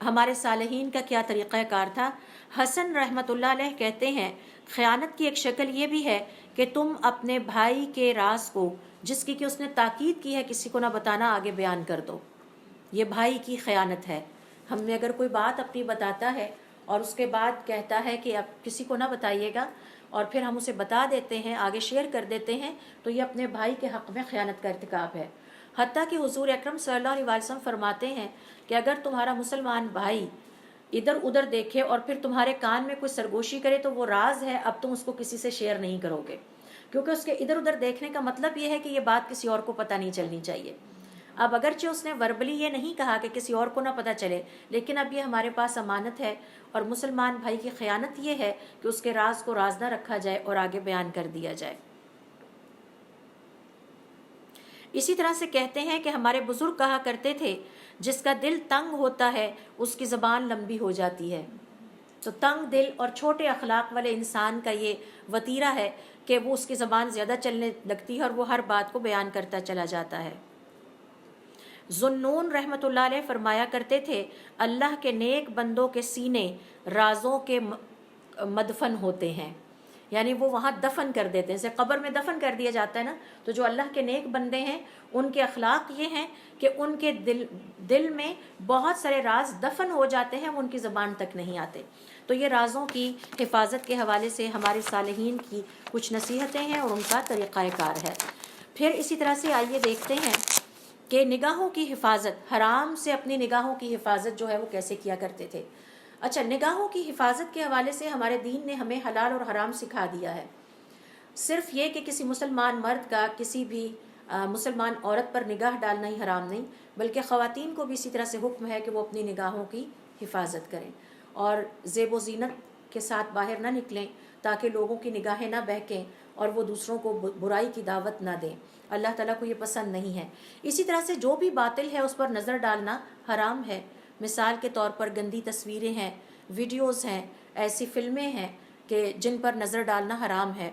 ہمارے صالحین کا کیا طریقہ کار تھا. حسن رحمۃ اللہ علیہ کہتے ہیں خیانت کی ایک شکل یہ بھی ہے کہ تم اپنے بھائی کے راز کو جس کی کہ اس نے تاکید کی ہے کسی کو نہ بتانا آگے بیان کر دو. یہ بھائی کی خیانت ہے. ہمیں اگر کوئی بات اپنی بتاتا ہے اور اس کے بعد کہتا ہے کہ اب کسی کو نہ بتائیے گا اور پھر ہم اسے بتا دیتے ہیں، آگے شیئر کر دیتے ہیں، تو یہ اپنے بھائی کے حق میں خیانت کا ارتکاب ہے. حتیٰ کہ حضور اکرم صلی اللہ علیہ وسلم فرماتے ہیں کہ اگر تمہارا مسلمان بھائی ادھر ادھر دیکھے اور پھر تمہارے کان میں کوئی سرگوشی کرے تو وہ راز ہے، اب تم اس کو کسی سے شیئر نہیں کرو گے، کیونکہ اس کے ادھر ادھر دیکھنے کا مطلب یہ ہے کہ یہ بات کسی اور کو پتہ نہیں چلنی چاہیے. اب اگرچہ اس نے وربلی یہ نہیں کہا کہ کسی اور کو نہ پتہ چلے، لیکن اب یہ ہمارے پاس امانت ہے، اور مسلمان بھائی کی خیانت یہ ہے کہ اس کے راز کو راز نہ رکھا جائے اور آگے بیان کر دیا جائے. اسی طرح سے کہتے ہیں کہ ہمارے بزرگ کہا کرتے تھے جس کا دل تنگ ہوتا ہے اس کی زبان لمبی ہو جاتی ہے. تو تنگ دل اور چھوٹے اخلاق والے انسان کا یہ وتیرہ ہے کہ وہ اس کی زبان زیادہ چلنے لگتی ہے اور وہ ہر بات کو بیان کرتا چلا جاتا ہے. ذوالنون رحمۃ اللہ علیہ فرمایا کرتے تھے اللہ کے نیک بندوں کے سینے رازوں کے مدفن ہوتے ہیں، یعنی وہ وہاں دفن کر دیتے ہیں، جیسے قبر میں دفن کر دیا جاتا ہے نا. تو جو اللہ کے نیک بندے ہیں ان کے اخلاق یہ ہیں کہ ان کے دل میں بہت سارے راز دفن ہو جاتے ہیں، وہ ان کی زبان تک نہیں آتے. تو یہ رازوں کی حفاظت کے حوالے سے ہمارے صالحین کی کچھ نصیحتیں ہیں اور ان کا طریقہ کار ہے. پھر اسی طرح سے آئیے دیکھتے ہیں کہ نگاہوں کی حفاظت، حرام سے اپنی نگاہوں کی حفاظت جو ہے وہ کیسے کیا کرتے تھے. اچھا، نگاہوں کی حفاظت کے حوالے سے ہمارے دین نے ہمیں حلال اور حرام سکھا دیا ہے. صرف یہ کہ کسی مسلمان مرد کا کسی بھی مسلمان عورت پر نگاہ ڈالنا ہی حرام نہیں، بلکہ خواتین کو بھی اسی طرح سے حکم ہے کہ وہ اپنی نگاہوں کی حفاظت کریں اور زیب و زینت کے ساتھ باہر نہ نکلیں تاکہ لوگوں کی نگاہیں نہ بہکیں اور وہ دوسروں کو برائی کی دعوت نہ دیں. اللہ تعالیٰ کو یہ پسند نہیں ہے. اسی طرح سے جو بھی باطل ہے اس پر نظر ڈالنا حرام ہے. مثال کے طور پر گندی تصویریں ہیں، ویڈیوز ہیں، ایسی فلمیں ہیں کہ جن پر نظر ڈالنا حرام ہے.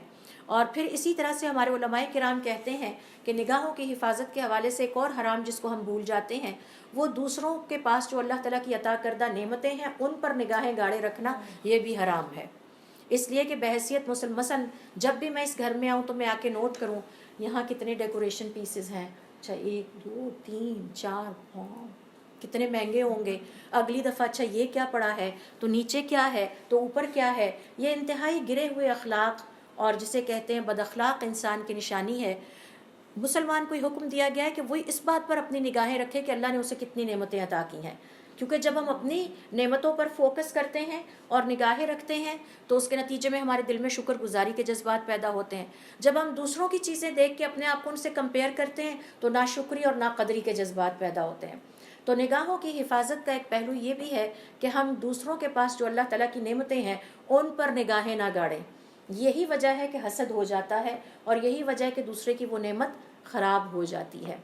اور پھر اسی طرح سے ہمارے علماء کرام کہتے ہیں کہ نگاہوں کی حفاظت کے حوالے سے ایک اور حرام جس کو ہم بھول جاتے ہیں، وہ دوسروں کے پاس جو اللہ تعالیٰ کی عطا کردہ نعمتیں ہیں ان پر نگاہیں گاڑے رکھنا، یہ بھی حرام ہے. اس لیے کہ بحیثیت مثلاً جب بھی میں اس گھر میں آؤں تو میں آ کے نوٹ کروں یہاں کتنے ڈیکوریشن پیسز ہیں. اچھا 1 2 3 4 5 کتنے مہنگے ہوں گے. اگلی دفعہ اچھا یہ کیا پڑا ہے، تو نیچے کیا ہے، تو اوپر کیا ہے. یہ انتہائی گرے ہوئے اخلاق اور جسے کہتے ہیں بد اخلاق انسان کی نشانی ہے. مسلمان کو حکم دیا گیا ہے کہ وہ اس بات پر اپنی نگاہیں رکھے کہ اللہ نے اسے کتنی نعمتیں عطا کی ہیں، کیونکہ جب ہم اپنی نعمتوں پر فوکس کرتے ہیں اور نگاہیں رکھتے ہیں تو اس کے نتیجے میں ہمارے دل میں شکر گزاری کے جذبات پیدا ہوتے ہیں. جب ہم دوسروں کی چیزیں دیکھ کے اپنے آپ کو ان سے کمپیئر کرتے ہیں تو ناشکری اور ناقدری کے جذبات پیدا ہوتے ہیں. تو نگاہوں کی حفاظت کا ایک پہلو یہ بھی ہے کہ ہم دوسروں کے پاس جو اللہ تعالیٰ کی نعمتیں ہیں ان پر نگاہیں نہ گاڑیں. یہی وجہ ہے کہ حسد ہو جاتا ہے اور یہی وجہ ہے کہ دوسرے کی وہ نعمت خراب ہو جاتی ہے.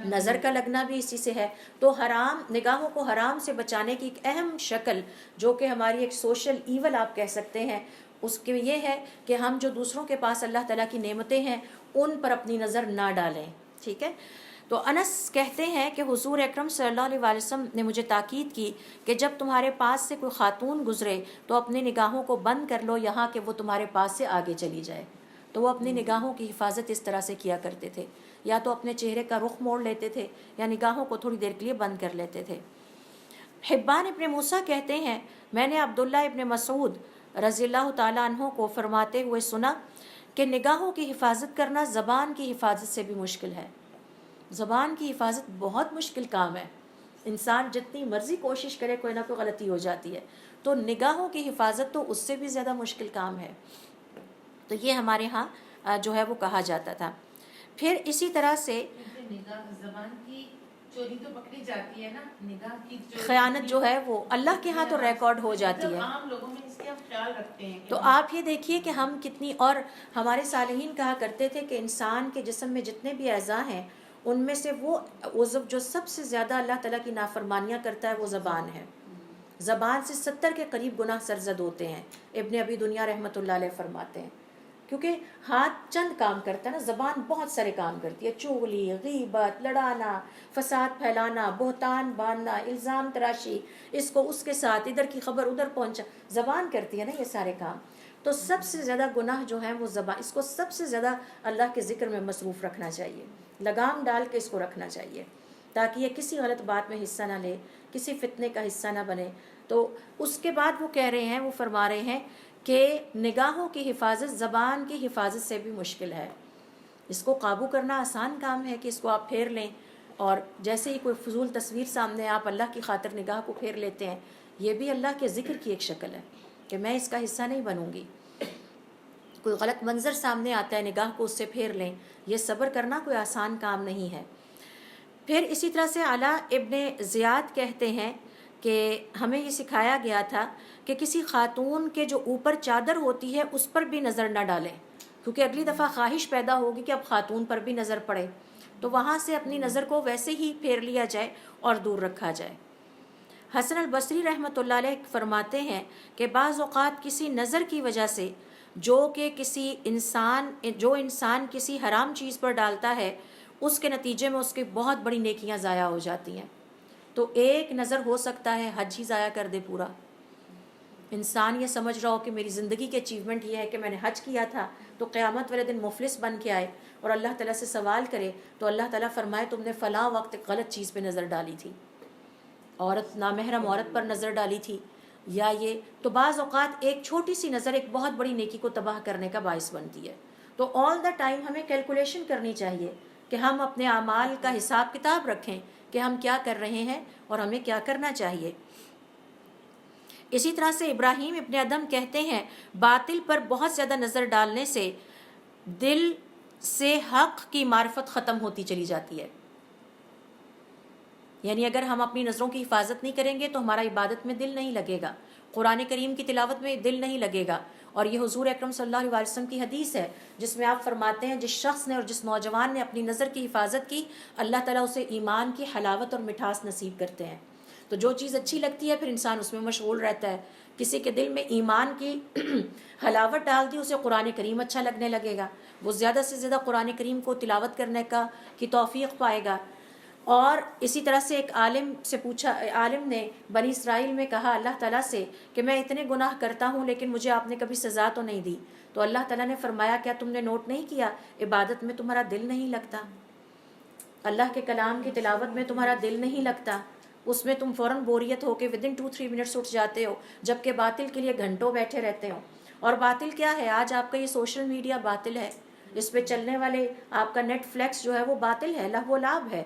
نظر کا لگنا بھی اسی سے ہے. تو حرام، نگاہوں کو حرام سے بچانے کی ایک اہم شکل جو کہ ہماری ایک سوشل ایول آپ کہہ سکتے ہیں، اس کے یہ ہے کہ ہم جو دوسروں کے پاس اللہ تعالیٰ کی نعمتیں ہیں ان پر اپنی نظر نہ ڈالیں. ٹھیک ہے. تو انس کہتے ہیں کہ حضور اکرم صلی اللہ علیہ وسلم نے مجھے تاکید کی کہ جب تمہارے پاس سے کوئی خاتون گزرے تو اپنی نگاہوں کو بند کر لو یہاں کہ وہ تمہارے پاس سے آگے چلی جائے. تو وہ اپنی نگاہوں کی حفاظت اس طرح سے کیا کرتے تھے، یا تو اپنے چہرے کا رخ موڑ لیتے تھے یا نگاہوں کو تھوڑی دیر کے لیے بند کر لیتے تھے. حبان ابن موسیٰ کہتے ہیں میں نے عبداللہ ابن مسعود رضی اللہ تعالیٰ عنہ کو فرماتے ہوئے سنا کہ نگاہوں کی حفاظت کرنا زبان کی حفاظت سے بھی مشکل ہے. زبان کی حفاظت بہت مشکل کام ہے. انسان جتنی مرضی کوشش کرے کوئی نہ کوئی غلطی ہو جاتی ہے. تو نگاہوں کی حفاظت تو اس سے بھی زیادہ مشکل کام ہے. تو یہ ہمارے ہاں جو ہے وہ کہا جاتا تھا. پھر اسی طرح سے زبان کی چوری تو پکڑی جاتی ہے نا، نگاہ کی خیانت جو ہے وہ اللہ کے ہاں تو ریکارڈ ہو جاتی ہے. عام لوگوں میں اس کے ہم خیال رکھتے ہیں. تو آپ یہ دیکھیے کہ ہم کتنی، اور ہمارے صالحین کہا کرتے تھے کہ انسان کے جسم میں جتنے بھی اعضاء ہیں ان میں سے وہ جو سب سے زیادہ اللہ تعالیٰ کی نافرمانیاں کرتا ہے وہ زبان ہے. زبان سے 70 کے قریب گناہ سرزد ہوتے ہیں. ابن ابی دنیا رحمۃ اللہ علیہ فرماتے ہیں کیونکہ ہاتھ چند کام کرتا ہے نا، زبان بہت سارے کام کرتی ہے. چغلی، غیبت، لڑانا، فساد پھیلانا، بہتان باندھنا، الزام تراشی، اس کو اس کے ساتھ، ادھر کی خبر ادھر پہنچا، زبان کرتی ہے نا یہ سارے کام. تو سب سے زیادہ گناہ جو ہیں وہ زبان، اس کو سب سے زیادہ اللہ کے ذکر میں مصروف رکھنا چاہیے، لگام ڈال کے اس کو رکھنا چاہیے. تاکہ یہ کسی غلط بات میں حصہ نہ لے، کسی فتنے کا حصہ نہ بنے۔ تو اس کے بعد وہ کہہ رہے ہیں، وہ فرما رہے ہیں کہ نگاہوں کی حفاظت زبان کی حفاظت سے بھی مشکل ہے۔ اس کو قابو کرنا آسان کام ہے کہ اس کو آپ پھیر لیں، اور جیسے ہی کوئی فضول تصویر سامنے آپ اللہ کی خاطر نگاہ کو پھیر لیتے ہیں، یہ بھی اللہ کے ذکر کی ایک شکل ہے کہ میں اس کا حصہ نہیں بنوں گی۔ کوئی غلط منظر سامنے آتا ہے، نگاہ کو اس سے پھیر لیں، یہ صبر کرنا کوئی آسان کام نہیں ہے۔ پھر اسی طرح سے علا ابن زیاد کہتے ہیں کہ ہمیں یہ سکھایا گیا تھا کہ کسی خاتون کے جو اوپر چادر ہوتی ہے اس پر بھی نظر نہ ڈالیں، کیونکہ اگلی دفعہ خواہش پیدا ہوگی کہ اب خاتون پر بھی نظر پڑے، تو وہاں سے اپنی نظر کو ویسے ہی پھیر لیا جائے اور دور رکھا جائے۔ حسن البصری رحمۃ اللہ علیہ فرماتے ہیں کہ بعض اوقات کسی نظر کی وجہ سے جو انسان کسی حرام چیز پر ڈالتا ہے، اس کے نتیجے میں اس کی بہت بڑی نیکیاں ضائع ہو جاتی ہیں۔ تو ایک نظر ہو سکتا ہے حج ہی ضائع کر دے پورا۔ انسان یہ سمجھ رہا ہو کہ میری زندگی کی اچیومنٹ یہ ہے کہ میں نے حج کیا تھا، تو قیامت والے دن مفلس بن کے آئے اور اللہ تعالیٰ سے سوال کرے تو اللہ تعالیٰ فرمائے تم نے فلاں وقت غلط چیز پہ نظر ڈالی تھی، عورت نامحرم عورت پر نظر ڈالی تھی، یا یہ تو بعض اوقات ایک چھوٹی سی نظر ایک بہت بڑی نیکی کو تباہ کرنے کا باعث بنتی ہے۔ تو آل دا ٹائم ہمیں کیلکولیشن کرنی چاہیے کہ ہم اپنے اعمال کا حساب کتاب رکھیں کہ ہم کیا کر رہے ہیں اور ہمیں کیا کرنا چاہیے۔ اسی طرح سے ابراہیم ابن ادم کہتے ہیں باطل پر بہت زیادہ نظر ڈالنے سے دل سے حق کی معرفت ختم ہوتی چلی جاتی ہے۔ یعنی اگر ہم اپنی نظروں کی حفاظت نہیں کریں گے تو ہمارا عبادت میں دل نہیں لگے گا، قرآن کریم کی تلاوت میں دل نہیں لگے گا۔ اور یہ حضور اکرم صلی اللہ علیہ وسلم کی حدیث ہے جس میں آپ فرماتے ہیں جس شخص نے اور جس نوجوان نے اپنی نظر کی حفاظت کی، اللہ تعالیٰ اسے ایمان کی حلاوت اور مٹھاس نصیب کرتے ہیں۔ تو جو چیز اچھی لگتی ہے پھر انسان اس میں مشغول رہتا ہے۔ کسی کے دل میں ایمان کی حلاوت ڈال دی، اسے قرآن کریم اچھا لگنے لگے گا، وہ زیادہ سے زیادہ قرآن کریم کو تلاوت کرنے کی توفیق پائے گا۔ اور اسی طرح سے ایک عالم سے پوچھا، عالم نے بنی اسرائیل میں کہا اللہ تعالیٰ سے کہ میں اتنے گناہ کرتا ہوں لیکن مجھے آپ نے کبھی سزا تو نہیں دی، تو اللہ تعالیٰ نے فرمایا کیا تم نے نوٹ نہیں کیا عبادت میں تمہارا دل نہیں لگتا، اللہ کے کلام کی تلاوت میں تمہارا دل نہیں لگتا، اس میں تم فوراً بوریت ہو کے ودن 2-3 منٹس اٹھ جاتے ہو، جبکہ باطل کے لیے گھنٹوں بیٹھے رہتے ہو۔ اور باطل کیا ہے؟ آج آپ کا یہ سوشل میڈیا باطل ہے، اس پہ چلنے والے آپ کا نیٹ فلیکس جو ہے وہ باطل ہے، لہو و لعب ہے۔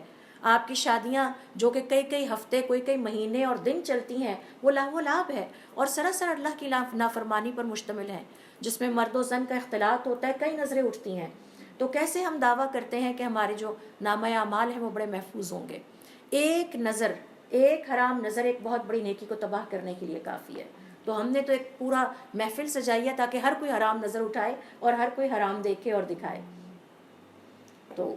آپ کی شادیاں جو کہ کئی ہفتے کئی مہینے اور دن چلتی ہیں وہ لہو و لعب ہے اور سراسر اللہ کی نافرمانی پر مشتمل ہے، جس میں مرد و زن کا اختلاط ہوتا ہے، کئی نظریں اٹھتی ہیں۔ تو کیسے ہم دعویٰ کرتے ہیں کہ ہمارے جو نامہ اعمال ہیں وہ بڑے محفوظ ہوں گے؟ ایک نظر، ایک حرام نظر ایک بہت بڑی نیکی کو تباہ کرنے کے لیے کافی ہے۔ تو ہم نے تو ایک پورا محفل سجائی ہے تاکہ ہر کوئی حرام نظر اٹھائے اور ہر کوئی حرام دیکھے اور دکھائے۔ تو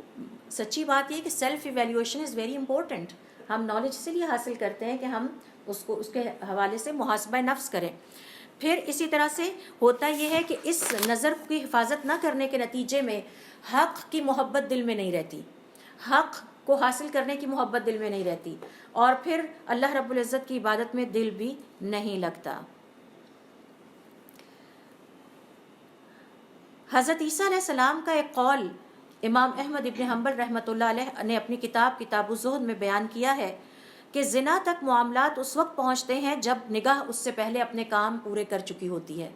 سچی بات یہ کہ self evaluation is very important. ہم نالج اسی لیے حاصل کرتے ہیں کہ ہم اس کے حوالے سے محاسبہ نفس کریں۔ پھر اسی طرح سے ہوتا یہ ہے کہ اس نظر کی حفاظت نہ کرنے کے نتیجے میں حق کی محبت دل میں نہیں رہتی، حق کو حاصل کرنے کی محبت دل میں نہیں رہتی، اور پھر اللہ رب العزت کی عبادت میں دل بھی نہیں لگتا۔ حضرت عیسیٰ علیہ السلام کا ایک قول امام احمد ابن حنبل رحمۃ اللہ علیہ نے اپنی کتاب الزہد میں بیان کیا ہے کہ زنا تک معاملات اس وقت پہنچتے ہیں جب نگاہ اس سے پہلے اپنے کام پورے کر چکی ہوتی ہے۔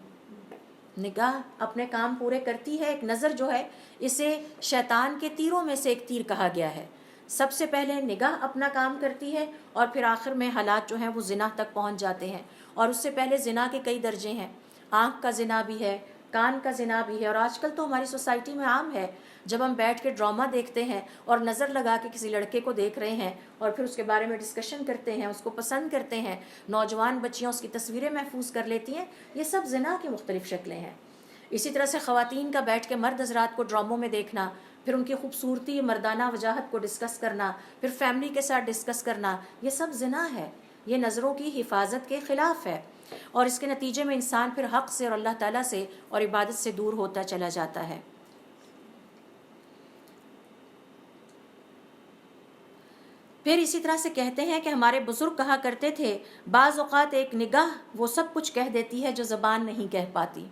نگاہ اپنے کام پورے کرتی ہے۔ ایک نظر جو ہے اسے شیطان کے تیروں میں سے ایک تیر کہا گیا ہے۔ سب سے پہلے نگاہ اپنا کام کرتی ہے اور پھر آخر میں حالات جو ہیں وہ زنا تک پہنچ جاتے ہیں، اور اس سے پہلے زنا کے کئی درجے ہیں۔ آنکھ کا زنا بھی ہے، کان کا زنا بھی ہے، اور آج کل تو ہماری سوسائٹی میں عام ہے جب ہم بیٹھ کے ڈرامہ دیکھتے ہیں اور نظر لگا کے کسی لڑکے کو دیکھ رہے ہیں اور پھر اس کے بارے میں ڈسکشن کرتے ہیں، اس کو پسند کرتے ہیں، نوجوان بچیاں اس کی تصویریں محفوظ کر لیتی ہیں، یہ سب زنا کی مختلف شکلیں ہیں۔ اسی طرح سے خواتین کا بیٹھ کے مرد حضرات کو ڈراموں میں دیکھنا، پھر ان کی خوبصورتی مردانہ وجاہت کو ڈسکس کرنا، پھر فیملی کے ساتھ ڈسکس کرنا، یہ سب زنا ہے، یہ نظروں کی حفاظت کے خلاف ہے، اور اس کے نتیجے میں انسان پھر حق سے اور اللہ تعالیٰ سے اور عبادت سے دور ہوتا چلا جاتا ہے۔ پھر اسی طرح سے کہتے ہیں کہ ہمارے بزرگ کہا کرتے تھے بعض اوقات ایک نگاہ وہ سب کچھ کہہ دیتی ہے جو زبان نہیں کہہ پاتی۔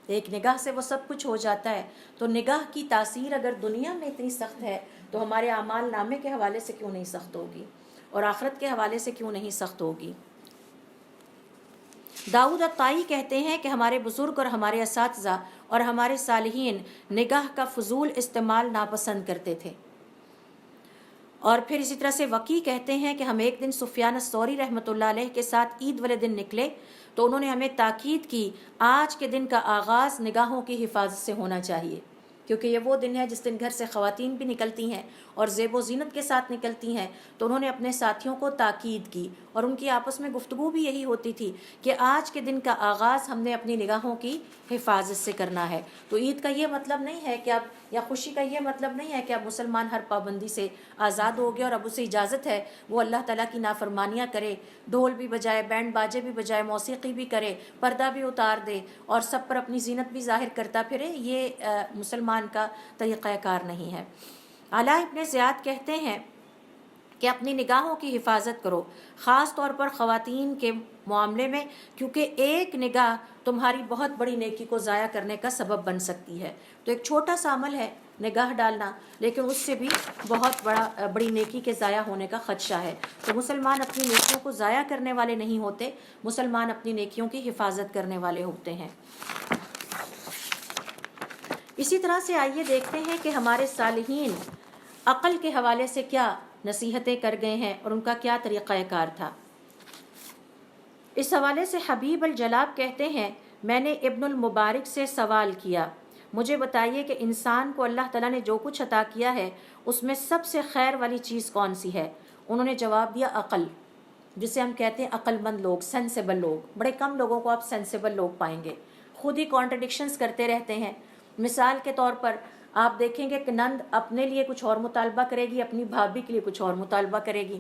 ایک نگاہ سے وہ سب کچھ ہو جاتا ہے. تو نگاہ کی تاثیر اگر دنیا میں اتنی سخت ہے تو ہمارے اعمال نامے کے حوالے سے کیوں نہیں سخت ہوگی اور آخرت کے حوالے سے کیوں نہیں سخت ہوگی. داؤد الطائی کہتے ہیں کہ ہمارے بزرگ اور ہمارے اساتذہ اور ہمارے صالحین نگاہ کا فضول استعمال ناپسند کرتے تھے. اور پھر اسی طرح سے وقی کہتے ہیں کہ ہم ایک دن سفیان الثوری رحمۃ اللہ علیہ کے ساتھ عید والے دن نکلے تو انہوں نے ہمیں تاکید کی آج کے دن کا آغاز نگاہوں کی حفاظت سے ہونا چاہیے، کیونکہ یہ وہ دن ہے جس دن گھر سے خواتین بھی نکلتی ہیں اور زیب و زینت کے ساتھ نکلتی ہیں. تو انہوں نے اپنے ساتھیوں کو تاکید کی اور ان کی آپس میں گفتگو بھی یہی ہوتی تھی کہ آج کے دن کا آغاز ہم نے اپنی نگاہوں کی حفاظت سے کرنا ہے. تو عید کا یہ مطلب نہیں ہے کہ اب، یا خوشی کا یہ مطلب نہیں ہے کہ اب مسلمان ہر پابندی سے آزاد ہو گیا اور اب اسے اجازت ہے وہ اللہ تعالیٰ کی نافرمانیاں کرے، ڈھول بھی بجائے، بینڈ باجے بھی بجائے، موسیقی بھی کرے، پردہ بھی اتار دے اور سب پر اپنی زینت بھی ظاہر کرتا پھرے. یہ مسلمان کا طریقہ کار نہیں ہے. علاء ابن زیاد کہتے ہیں کہ اپنی نگاہوں کی حفاظت کرو، خاص طور پر خواتین کے معاملے میں، کیونکہ ایک نگاہ تمہاری بہت بڑی نیکی کو ضائع کرنے کا سبب بن سکتی ہے. تو ایک چھوٹا سا عمل ہے نگاہ ڈالنا، لیکن اس سے بھی بہت بڑی نیکی کے ضائع ہونے کا خدشہ ہے. تو مسلمان اپنی نیکیوں کو ضائع کرنے والے نہیں ہوتے، مسلمان اپنی نیکیوں کی حفاظت کرنے والے ہوتے ہیں. اسی طرح سے آئیے دیکھتے ہیں کہ ہمارے صالحین عقل کے حوالے سے کیا نصیحتیں کر گئے ہیں اور ان کا کیا طریقہ کار تھا. اس حوالے سے حبیب الجلاب کہتے ہیں میں نے ابن المبارک سے سوال کیا، مجھے بتائیے کہ انسان کو اللہ تعالیٰ نے جو کچھ عطا کیا ہے اس میں سب سے خیر والی چیز کون سی ہے؟ انہوں نے جواب دیا عقل، جسے ہم کہتے ہیں عقل مند لوگ، سینسیبل لوگ. بڑے کم لوگوں کو آپ سینسیبل لوگ پائیں گے، خود ہی کانٹرڈکشنز کرتے رہتے ہیں. مثال کے طور پر آپ دیکھیں گے کہ نند اپنے لیے کچھ اور مطالبہ کرے گی، اپنی بھابھی کے لیے کچھ اور مطالبہ کرے گی،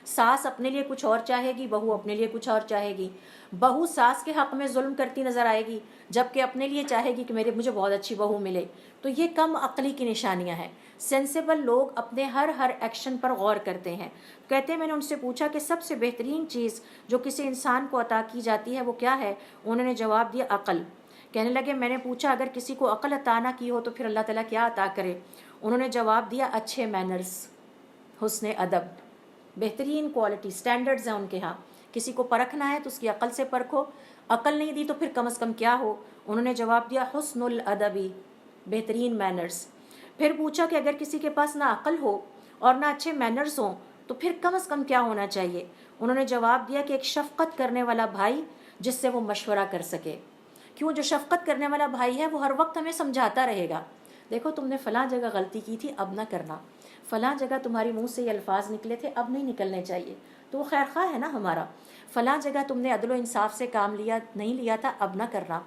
ساس اپنے لیے کچھ اور چاہے گی، بہو اپنے لیے کچھ اور چاہے گی. بہو ساس کے حق میں ظلم کرتی نظر آئے گی جبکہ اپنے لیے چاہے گی کہ مجھے بہت اچھی بہو ملے. تو یہ کم عقلی کی نشانیاں ہیں. سینسیبل لوگ اپنے ہر ایکشن پر غور کرتے ہیں. کہتے ہیں میں نے ان سے پوچھا کہ سب سے بہترین چیز جو کسی انسان کو عطا کی جاتی ہے وہ کیا ہے؟ انہوں نے جواب دیا عقل. کہنے لگے میں نے پوچھا اگر کسی کو عقل عطا نہ کی ہو تو پھر اللہ تعالیٰ کیا عطا کرے؟ انہوں نے جواب دیا اچھے مینرز، حسن ادب، بہترین کوالٹی، سٹینڈرڈز ہیں ان کے ہاں. کسی کو پرکھنا ہے تو اس کی عقل سے پرکھو، عقل نہیں دی تو پھر کم از کم کیا ہو؟ انہوں نے جواب دیا حسن الادبی، بہترین مینرز. پھر پوچھا کہ اگر کسی کے پاس نہ عقل ہو اور نہ اچھے مینرز ہوں تو پھر کم از کم کیا ہونا چاہیے؟ انہوں نے جواب دیا کہ ایک شفقت کرنے والا بھائی جس سے وہ مشورہ کر سکے. کیوں؟ جو شفقت کرنے والا بھائی ہے وہ ہر وقت ہمیں سمجھاتا رہے گا، دیکھو تم نے فلاں جگہ غلطی کی تھی اب نہ کرنا، فلاں جگہ تمہاری منہ سے یہ الفاظ نکلے تھے اب نہیں نکلنے چاہیے، تو وہ خیر خواہ ہے نا ہمارا. فلاں جگہ تم نے عدل و انصاف سے کام نہیں لیا تھا اب نہ کرنا،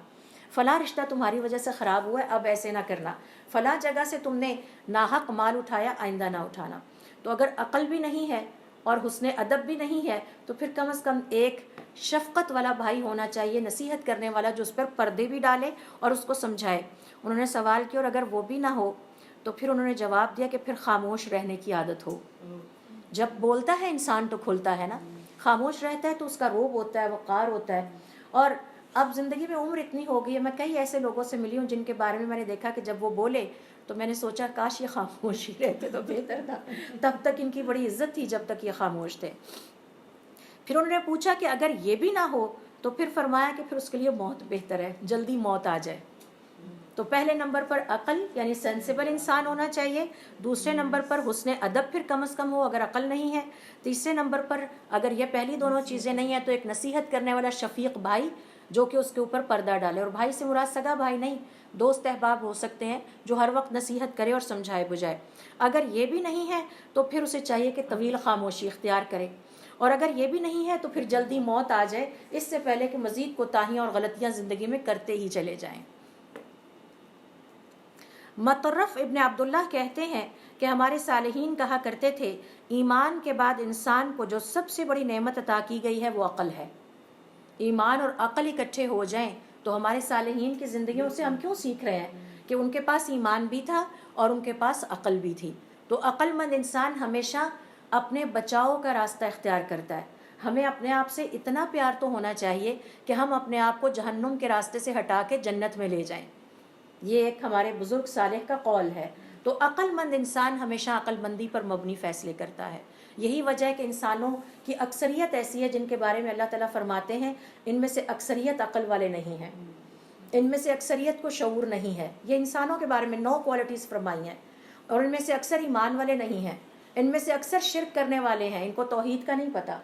فلاں رشتہ تمہاری وجہ سے خراب ہوا ہے اب ایسے نہ کرنا، فلاں جگہ سے تم نے ناحق مال اٹھایا آئندہ نہ اٹھانا. تو اگر عقل بھی نہیں ہے اور حسن ادب بھی نہیں ہے تو پھر کم از کم ایک شفقت والا بھائی ہونا چاہیے، نصیحت کرنے والا جو اس پر پردے بھی ڈالے اور اس کو سمجھائے. انہوں نے سوال کیا اور اگر وہ بھی نہ ہو تو پھر انہوں نے جواب دیا کہ پھر خاموش رہنے کی عادت ہو. جب بولتا ہے انسان تو کھلتا ہے نا، خاموش رہتا ہے تو اس کا روب ہوتا ہے، وقار ہوتا ہے. اور اب زندگی میں عمر اتنی ہو گئی ہے، میں کئی ایسے لوگوں سے ملی ہوں جن کے بارے میں نے دیکھا کہ جب وہ بولے تو میں نے سوچا کاش یہ خاموش ہی رہتے تو بہتر تھا. تب تک ان کی بڑی عزت تھی جب تک یہ خاموش تھے. پھر انہوں نے پوچھا کہ اگر یہ بھی نہ ہو تو پھر فرمایا کہ پھر اس کے لیے موت بہتر ہے، جلدی موت آ جائے. تو پہلے نمبر پر عقل یعنی سینسیبل انسان ہونا چاہیے، دوسرے نمبر پر حسن ادب پھر کم از کم ہو اگر عقل نہیں ہے، تیسرے نمبر پر اگر یہ پہلی دونوں چیزیں نہیں ہیں تو ایک نصیحت کرنے والا شفیق بھائی جو کہ اس کے اوپر پردہ ڈالے. اور بھائی سے مراد سگا بھائی نہیں، دوست احباب ہو سکتے ہیں جو ہر وقت نصیحت کرے اور سمجھائے بجائے. اگر یہ بھی نہیں ہے تو پھر اسے چاہیے کہ طویل خاموشی اختیار کرے، اور اگر یہ بھی نہیں ہے تو پھر جلدی موت آ جائے اس سے پہلے کہ مزید کوتاہیاں اور غلطیاں زندگی میں کرتے ہی چلے جائیں. مطرف ابن عبداللہ کہتے ہیں کہ ہمارے صالحین کہا کرتے تھے ایمان کے بعد انسان کو جو سب سے بڑی نعمت عطا کی گئی ہے وہ عقل ہے. ایمان اور عقل اکٹھے ہو جائیں تو ہمارے صالحین کی زندگیوں سے ہم کیوں سیکھ رہے ہیں کہ ان کے پاس ایمان بھی تھا اور ان کے پاس عقل بھی تھی. تو عقل مند انسان ہمیشہ اپنے بچاؤ کا راستہ اختیار کرتا ہے، ہمیں اپنے آپ سے اتنا پیار تو ہونا چاہیے کہ ہم اپنے آپ کو جہنم کے راستے سے ہٹا کے جنت میں لے جائیں. یہ ایک ہمارے بزرگ صالح کا قول ہے. تو عقل مند انسان ہمیشہ عقل مندی پر مبنی فیصلے کرتا ہے. یہی وجہ ہے کہ انسانوں کی اکثریت ایسی ہے جن کے بارے میں اللہ تعالیٰ فرماتے ہیں ان میں سے اکثریت عقل والے نہیں ہیں, ان میں سے اکثریت کو شعور نہیں ہے. یہ انسانوں کے بارے میں 9 کوالٹیز فرمائی ہیں, اور ان میں سے اکثر ایمان والے نہیں ہیں, ان میں سے اکثر شرک کرنے والے ہیں, ان کو توحید کا نہیں پتہ.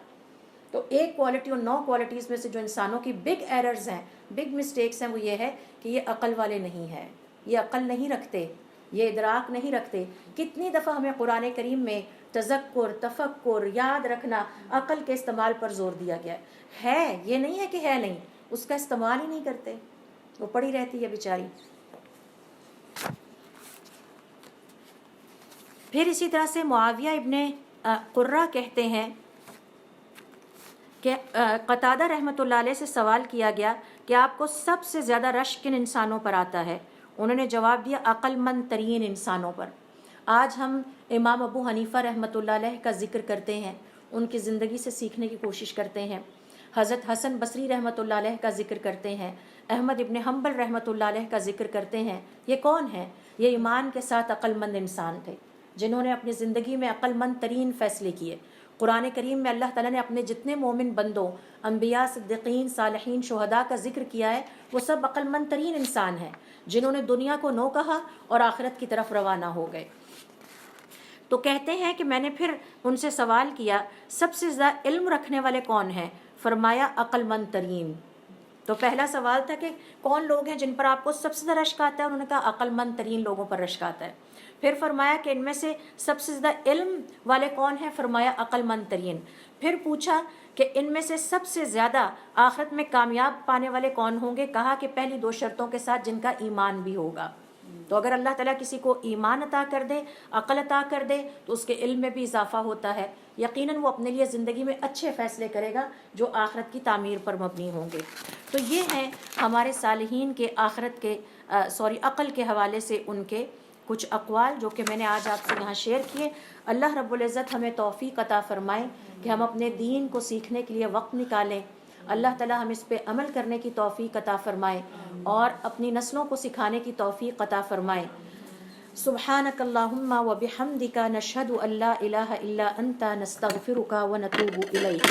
تو ایک کوالٹی اور 9 کوالٹیز میں سے جو انسانوں کی بگ ایررز ہیں, بگ مسٹیکس ہیں, وہ یہ ہے کہ یہ عقل والے نہیں ہیں, یہ عقل نہیں رکھتے, یہ ادراک نہیں رکھتے. کتنی دفعہ ہمیں قرآن کریم میں تذکر, تفکر, یاد رکھنا, عقل کے استعمال پر زور دیا گیا ہے. یہ نہیں ہے کہ ہے نہیں, اس کا استعمال ہی نہیں کرتے, وہ پڑی رہتی ہے بیچاری. پھر اسی طرح سے معاویہ ابن قرہ کہتے ہیں کہ قتادہ رحمۃ اللہ علیہ سے سوال کیا گیا کہ آپ کو سب سے زیادہ رشک کن انسانوں پر آتا ہے؟ انہوں نے جواب دیا عقل مند ترین انسانوں پر. آج ہم امام ابو حنیفہ رحمۃ اللہ علیہ کا ذکر کرتے ہیں, ان کی زندگی سے سیکھنے کی کوشش کرتے ہیں. حضرت حسن بصری رحمۃ اللہ علیہ کا ذکر کرتے ہیں. احمد ابن حنبل رحمۃ اللہ علیہ کا ذکر کرتے ہیں. یہ کون ہیں؟ یہ ایمان کے ساتھ عقل مند انسان تھے جنہوں نے اپنی زندگی میں عقل مند ترین فیصلے کیے. قرآن کریم میں اللہ تعالیٰ نے اپنے جتنے مومن بندوں, انبیاء, صدیقین, صالحین, شہداء کا ذکر کیا ہے, وہ سب عقل مند ترین انسان ہیں جنہوں نے دنیا کو نو کہا اور آخرت کی طرف روانہ ہو گئے. تو کہتے ہیں کہ میں نے پھر ان سے سوال کیا سب سے زیادہ علم رکھنے والے کون ہیں؟ فرمایا عقل مند ترین. تو پہلا سوال تھا کہ کون لوگ ہیں جن پر آپ کو سب سے زیادہ رشک آتا ہے؟ انہوں نے کہا عقل مند ترین لوگوں پر رشک آتا ہے. پھر فرمایا کہ ان میں سے سب سے زیادہ علم والے کون ہیں؟ فرمایا عقل مند ترین. پھر پوچھا کہ ان میں سے سب سے زیادہ آخرت میں کامیاب پانے والے کون ہوں گے؟ کہا کہ پہلی 2 شرطوں کے ساتھ جن کا ایمان بھی ہوگا. تو اگر اللہ تعالیٰ کسی کو ایمان عطا کر دے, عقل عطا کر دے, تو اس کے علم میں بھی اضافہ ہوتا ہے. یقیناً وہ اپنے لیے زندگی میں اچھے فیصلے کرے گا جو آخرت کی تعمیر پر مبنی ہوں گے. تو یہ ہیں ہمارے صالحین کے آخرت کے عقل کے حوالے سے ان کے کچھ اقوال جو کہ میں نے آج آپ سے یہاں شیئر کیے. اللہ رب العزت ہمیں توفیق عطا فرمائے کہ ہم اپنے دین کو سیکھنے کے لیے وقت نکالیں. اللہ تعالیٰ ہم اس پہ عمل کرنے کی توفیق عطا فرمائے اور اپنی نسلوں کو سکھانے کی توفیق عطا فرمائے. سبحانک اللہم و بحمدک نشہد ان لا الہ الا انت نستغفرک و نتوب الیک.